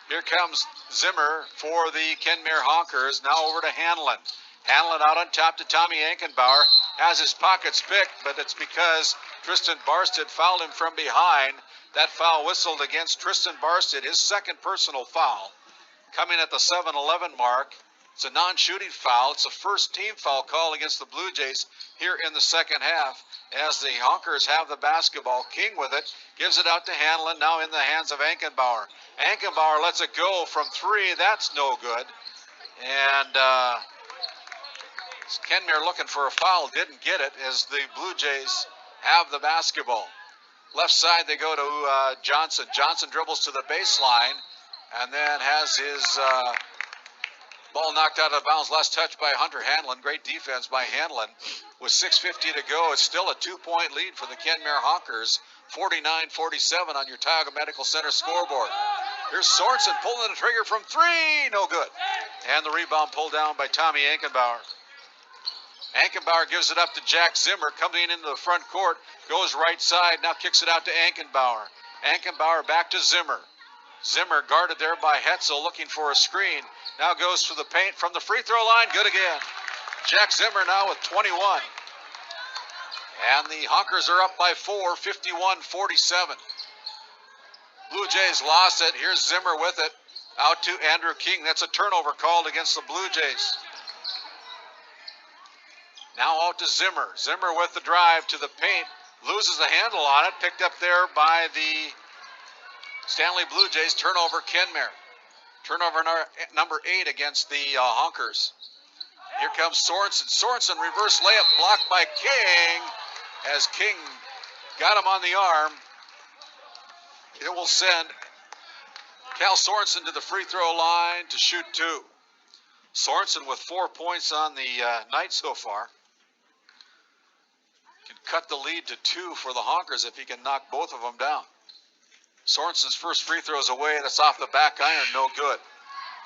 Here comes Zimmer for the Kenmare Honkers. Now over to Hanlon. Hanlon out on top to Tommy Ankenbauer. Has his pockets picked, but it's because Tristan Barstead fouled him from behind. That foul whistled against Tristan Barstead, his second personal foul. Coming at the 7-11 mark. It's a non-shooting foul. It's the first team foul call against the Blue Jays here in the second half as the Honkers have the basketball. King with it, gives it out to Hanlon, now in the hands of Ankenbauer. Ankenbauer lets it go from three. That's no good. And Kenmare looking for a foul, didn't get it as the Blue Jays have the basketball. Left side they go to Johnson. Johnson dribbles to the baseline and then has his ball knocked out of bounds. Last touch by Hunter Hanlon. Great defense by Hanlon. With 6:50 to go, it's still a 2-point lead for the Kenmare Honkers. 49-47 on your Tioga Medical Center scoreboard. Here's Sorensen pulling the trigger from three. No good. And the rebound pulled down by Tommy Ankenbauer. Ankenbauer gives it up to Jack Zimmer, coming into the front court, goes right side, now kicks it out to Ankenbauer. Ankenbauer back to Zimmer. Zimmer guarded there by Hetzel, looking for a screen. Now goes for the paint from the free throw line, good again. Jack Zimmer now with 21. And the Honkers are up by 4, 51-47. Blue Jays lost it. Here's Zimmer with it. Out to Andrew King. That's a turnover called against the Blue Jays. Now out to Zimmer. Zimmer with the drive to the paint. Loses the handle on it. Picked up there by the Stanley Blue Jays. Turnover Kenmare. Turnover number 8 against the Honkers. Here comes Sorensen. Sorensen reverse layup blocked by King. As King got him on the arm. It will send Cal Sorensen to the free throw line to shoot 2. Sorensen with 4 points on the night so far. Can cut the lead to 2 for the Honkers if he can knock both of them down. Sorensen's first free throw is away. That's off the back iron. No good.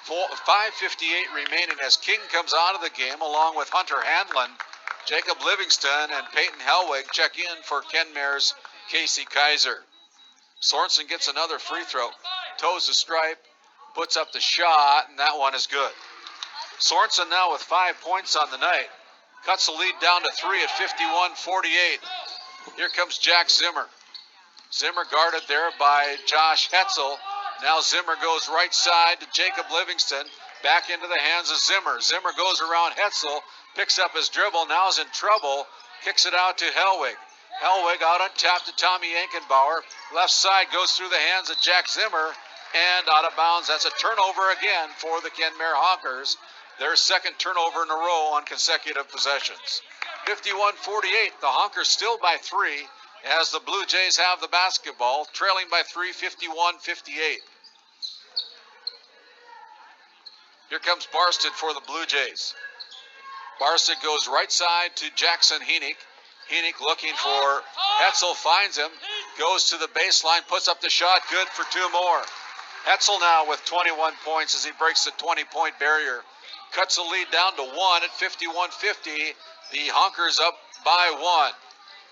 5:58 remaining as King comes out of the game along with Hunter Hanlon. Jacob Livingston and Peyton Helwig check in for Kenmare's Casey Kaiser. Sorensen gets another free throw. Toes the stripe. Puts up the shot, and that one is good. Sorensen now with 5 points on the night. Cuts the lead down to 3 at 51-48. Here comes Jack Zimmer. Zimmer guarded there by Josh Hetzel. Now Zimmer goes right side to Jacob Livingston. Back into the hands of Zimmer. Zimmer goes around Hetzel. Picks up his dribble. Now is in trouble. Kicks it out to Helwig. Helwig out on top to Tommy Ankenbauer. Left side goes through the hands of Jack Zimmer. And out of bounds. That's a turnover again for the Kenmare Honkers. Their second turnover in a row on consecutive possessions. 51-48. The Honkers still by 3. as the Blue Jays have the basketball, trailing by 3, 51-58. Here comes Barsted for the Blue Jays. Barsted goes right side to Jackson Heenick. Heenick looking for Hetzel, finds him, goes to the baseline, puts up the shot, good for 2 more. Hetzel now with 21 points as he breaks the 20-point barrier. Cuts the lead down to 1 at 51-50. The Honkers up by 1.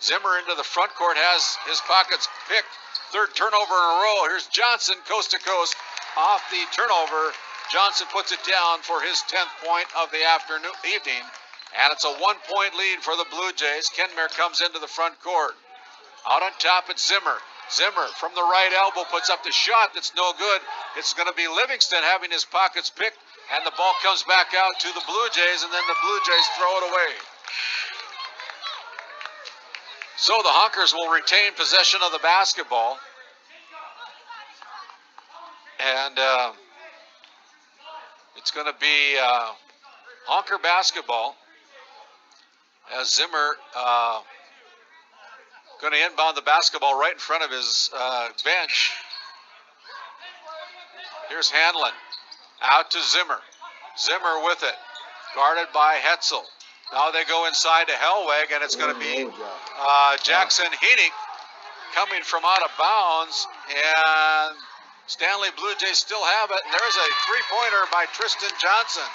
Zimmer into the front court, has his pockets picked. Third turnover in a row. Here's Johnson, coast to coast, off the turnover. Johnson puts it down for his 10th point of the evening. And it's a 1-point lead for the Blue Jays. Kenmare comes into the front court. Out on top, it's Zimmer. Zimmer from the right elbow puts up the shot that's no good. It's going to be Livingston having his pockets picked, and the ball comes back out to the Blue Jays, and then the Blue Jays throw it away. So the Honkers will retain possession of the basketball. And it's going to be Honker basketball as Zimmer going to inbound the basketball right in front of his bench. Here's Hanlon. Out to Zimmer. Zimmer with it. Guarded by Hetzel. Now they go inside to Hellweg, and it's going to be Jackson Heenick coming from out of bounds. And Stanley Blue Jays still have it. And there's a three-pointer by Tristan Johnson.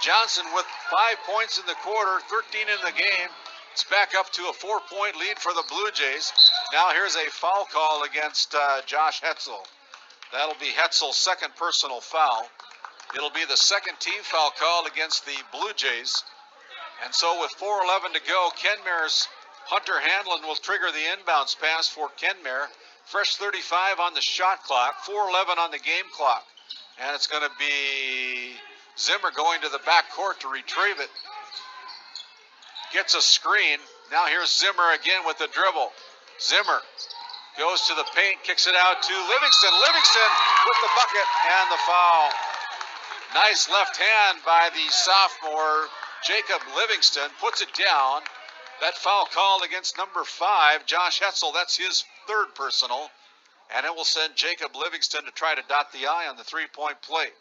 Johnson with 5 points in the quarter, 13 in the game. It's back up to a 4-point lead for the Blue Jays. Now here's a foul call against Josh Hetzel. That'll be Hetzel's second personal foul. It'll be the second team foul call against the Blue Jays. And so with 4:11 to go, Kenmare's Hunter Hanlon will trigger the inbounds pass for Kenmare. Fresh 35 on the shot clock, 4:11 on the game clock. And it's going to be Zimmer going to the back court to retrieve it. Gets a screen. Now here's Zimmer again with the dribble. Zimmer goes to the paint, kicks it out to Livingston. Livingston with the bucket and the foul. Nice left hand by the sophomore, Jacob Livingston, puts it down. That foul called against number 5, Josh Hetzel. That's his third personal. And it will send Jacob Livingston to try to dot the I on the three-point play.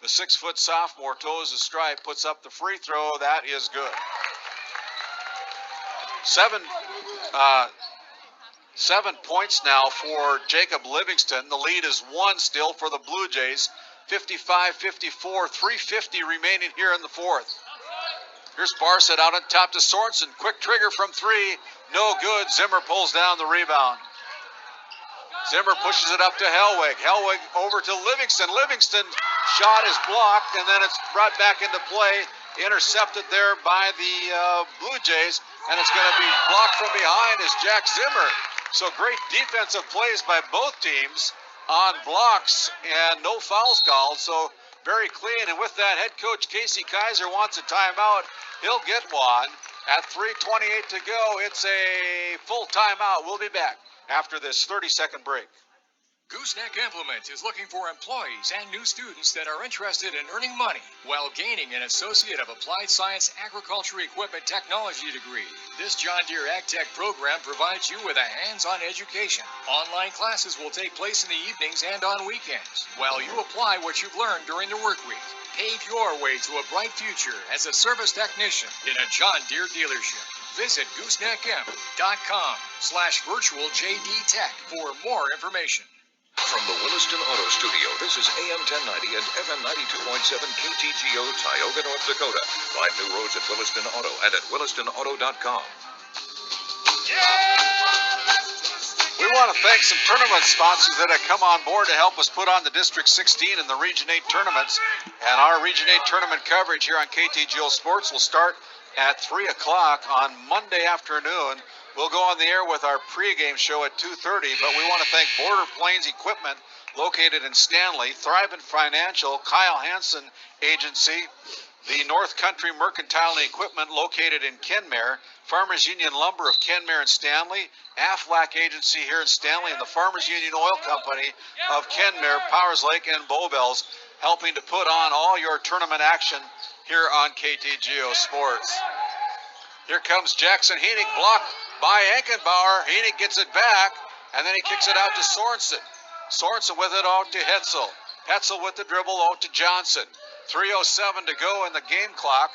The 6-foot sophomore toes the stripe, puts up the free throw. That is good. 7 points now for Jacob Livingston. The lead is 1 still for the Blue Jays. 55-54, 3:50 remaining here in the fourth. Here's Barsett out on top to Sorensen. Quick trigger from 3. No good. Zimmer pulls down the rebound. Zimmer pushes it up to Hellweg. Hellweg over to Livingston. Livingston shot is blocked, and then it's brought back into play. Intercepted there by the Blue Jays, and it's going to be blocked from behind as Jack Zimmer. So great defensive plays by both teams on blocks and no fouls called. So very clean. And with that, head coach Casey Kaiser wants a timeout. He'll get one. At 3:28 to go, it's a full timeout. We'll be back after this 30-second break. Gooseneck Implement is looking for employees and new students that are interested in earning money while gaining an Associate of Applied Science Agriculture Equipment Technology degree. This John Deere AgTech program provides you with a hands-on education. Online classes will take place in the evenings and on weekends while you apply what you've learned during the work week. Pave your way to a bright future as a service technician in a John Deere dealership. Visit gooseneckimp.com/virtualjdtech for more information. From the Williston Auto Studio, this is AM 1090 and FM 92.7 KTGO, Tioga, North Dakota. Find new roads at Williston Auto and at willistonauto.com. We want to thank some tournament sponsors that have come on board to help us put on the District 16 and the Region 8 tournaments. And our Region 8 tournament coverage here on KTGO Sports will start at 3 o'clock on Monday afternoon. We'll go on the air with our pregame show at 2:30, but we want to thank Border Plains Equipment located in Stanley, Thrivent Financial, Kyle Hansen Agency, the North Country Mercantile and Equipment located in Kenmare, Farmers Union Lumber of Kenmare and Stanley, Aflac Agency here in Stanley, and the Farmers Union Oil Company of Kenmare, Powers Lake, and Bowbells, helping to put on all your tournament action here on KTGO Sports. Here comes Jackson Heenick, blocked by Ankenbauer. Henick gets it back, and then he kicks it out to Sorensen. Sorensen with it out to Hetzel. Hetzel with the dribble out to Johnson. 3:07 to go in the game clock.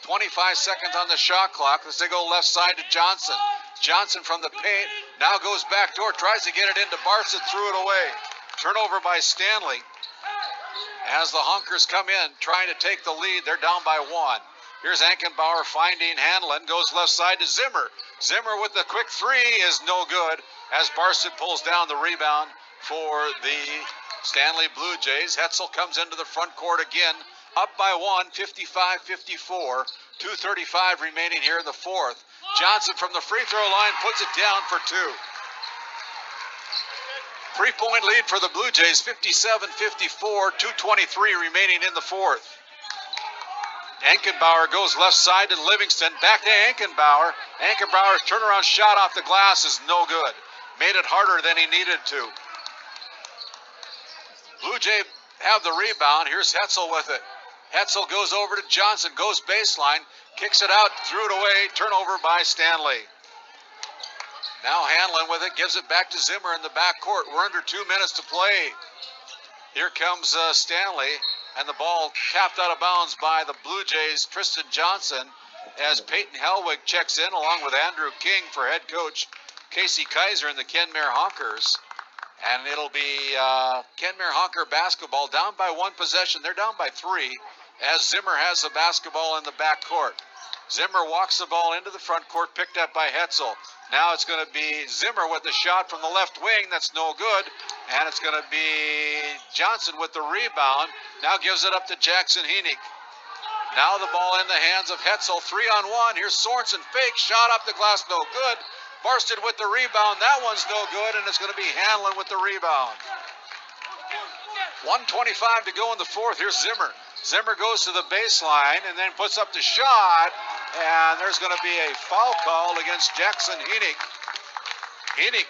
25 seconds on the shot clock as they go left side to Johnson. Johnson from the paint now goes back door, tries to get it into Barson, threw it away. Turnover by Stanley. As the Honkers come in, trying to take the lead, they're down by 1. Here's Ankenbauer finding Hanlon, goes left side to Zimmer. Zimmer with the quick three is no good as Barson pulls down the rebound for the Stanley Blue Jays. Hetzel comes into the front court again, up by 1, 55-54. 2:35 remaining here in the fourth. Johnson from the free throw line puts it down for 2. 3-point lead for the Blue Jays, 57-54, 2:23 remaining in the fourth. Ankenbauer goes left side to Livingston, back to Ankenbauer. Ankenbauer's turnaround shot off the glass is no good. Made it harder than he needed to. Blue Jay have the rebound. Here's Hetzel with it. Hetzel goes over to Johnson, goes baseline, kicks it out, threw it away, turnover by Stanley. Now Hanlon with it, gives it back to Zimmer in the backcourt. We're under 2 minutes to play. Here comes Stanley, and the ball tapped out of bounds by the Blue Jays' Tristan Johnson as Peyton Helwig checks in along with Andrew King for head coach Casey Kaiser and the Kenmare Honkers. And it'll be Kenmare Honker basketball down by 1 possession. They're down by 3 as Zimmer has the basketball in the backcourt. Zimmer walks the ball into the front court, picked up by Hetzel. Now it's going to be Zimmer with the shot from the left wing. That's no good. And it's going to be Johnson with the rebound. Now gives it up to Jackson Henick. Now the ball in the hands of Hetzel. 3-on-1. Here's Sorensen. Fake. Shot off the glass. No good. Barsted with the rebound. That one's no good. And it's going to be Hanlon with the rebound. 1:25 to go in the fourth. Here's Zimmer. Zimmer goes to the baseline and then puts up the shot. And there's going to be a foul call against Jackson Henick. Henick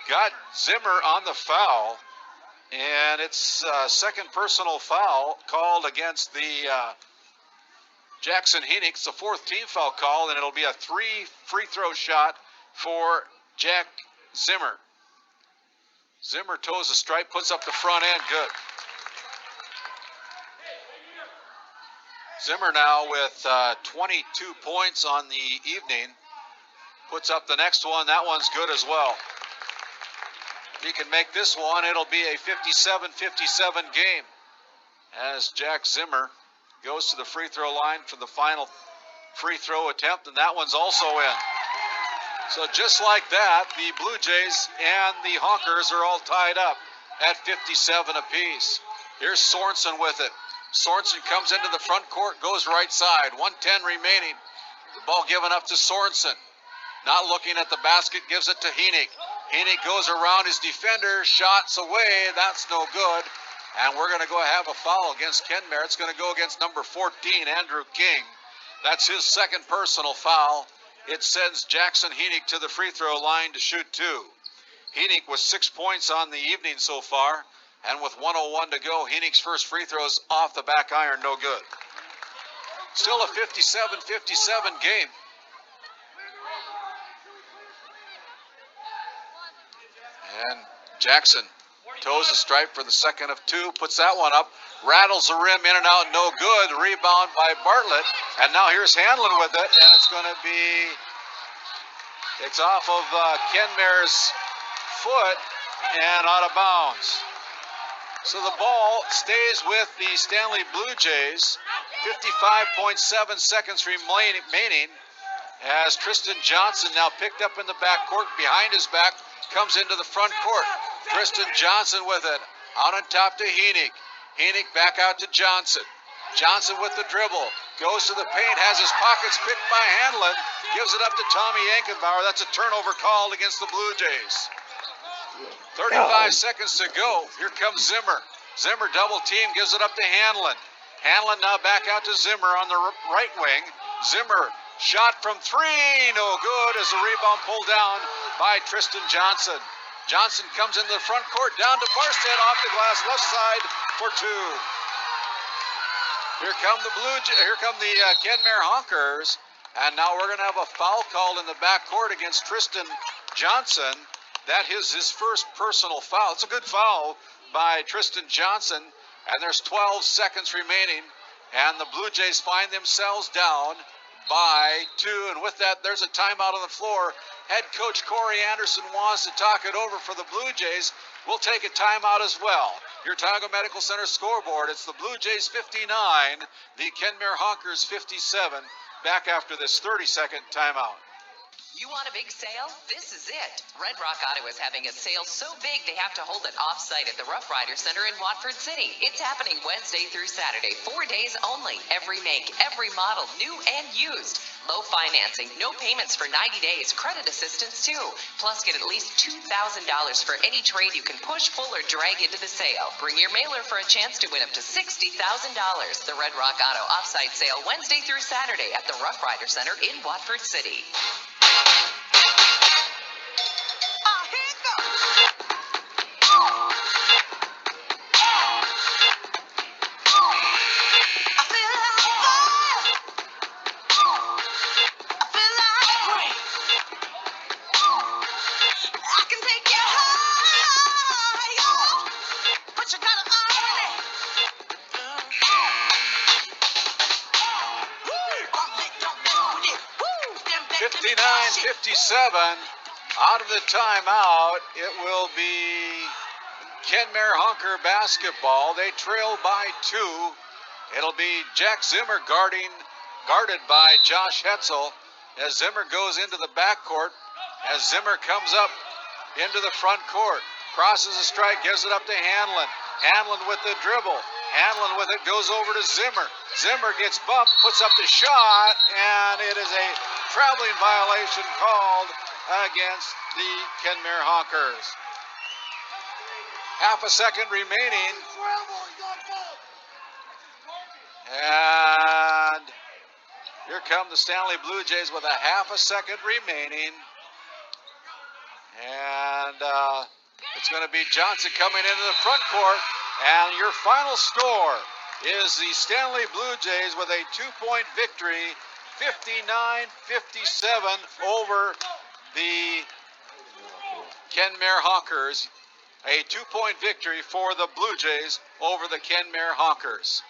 got Zimmer on the foul. And it's second personal foul called against the Jackson Henick. It's the 4th team foul call, and it'll be a 3 free throw shot for Jack Zimmer. Zimmer toes the stripe, puts up the front end, good. Zimmer now with 22 points on the evening. Puts up the next one. That one's good as well. If he can make this one, it'll be a 57-57 game. As Jack Zimmer goes to the free throw line for the final free throw attempt, and that one's also in. So just like that, the Blue Jays and the Honkers are all tied up at 57 apiece. Here's Sorensen with it. Sorensen comes into the front court, goes right side. 1:10 remaining. The ball given up to Sorensen. Not looking at the basket, gives it to Henick. Henick goes around his defender, shots away. That's no good. And we're going to go have a foul against Kenmare. It's going to go against number 14, Andrew King. That's his second personal foul. It sends Jackson Henick to the free throw line to shoot 2. Henick with 6 points on the evening so far. And with 1:01 to go, Henick's first free throw is off the back iron, no good. Still a 57-57 game. And Jackson toes the stripe for the second of 2, puts that one up, rattles the rim in and out, no good. Rebound by Bartlett. And now here's Hanlon with it, and it's going to be, it's off of Kenmare's foot and out of bounds. So the ball stays with the Stanley Blue Jays. 55.7 seconds remaining as Tristan Johnson now picked up in the backcourt, behind his back, comes into the front court. Tristan Johnson with it, out on top to Henick. Henick back out to Johnson. Johnson with the dribble, goes to the paint, has his pockets picked by Hanlon, gives it up to Tommy Ankenbauer. That's a turnover called against the Blue Jays. 35 seconds to go. Here comes Zimmer. Zimmer double team, gives it up to Hanlon. Hanlon now back out to Zimmer on the right wing. Zimmer shot from 3, no good as the rebound pulled down by Tristan Johnson. Johnson comes into the front court, down to Barstead off the glass left side for 2. Here come the Kenmare Honkers. And now we're going to have a foul called in the backcourt against Tristan Johnson. That is his first personal foul. It's a good foul by Tristan Johnson. And there's 12 seconds remaining. And the Blue Jays find themselves down by 2. And with that, there's a timeout on the floor. Head coach Corey Anderson wants to talk it over for the Blue Jays. We'll take a timeout as well. Your Tioga Medical Center scoreboard. It's the Blue Jays 59, the Kenmare Honkers 57. Back after this 30-second timeout. You want a big sale? This is it. Red Rock Auto is having a sale so big they have to hold it off-site at the Rough Rider Center in Watford City. It's happening Wednesday through Saturday, 4 days only. Every make, every model, new and used. Low financing, no payments for 90 days, credit assistance too. Plus get at least $2,000 for any trade you can push, pull, or drag into the sale. Bring your mailer for a chance to win up to $60,000. The Red Rock Auto off-site sale Wednesday through Saturday at the Rough Rider Center in Watford City. Out of the timeout, it will be Kenmare Honker basketball. They trail by 2. It'll be Jack Zimmer guarded by Josh Hetzel as Zimmer goes into the backcourt. As Zimmer comes up into the front court, crosses the strike, gives it up to Hanlon. Hanlon with the dribble. Hanlon with it goes over to Zimmer. Zimmer gets bumped, puts up the shot, and it is a traveling violation called against the Kenmare Honkers. Half a second remaining. And here come the Stanley Blue Jays with a half a second remaining. And it's going to be Johnson coming into the front court. And your final score is the Stanley Blue Jays with a 2-point victory, 59-57 over the Kenmare Honkers. A 2-point victory for the Blue Jays over the Kenmare Honkers.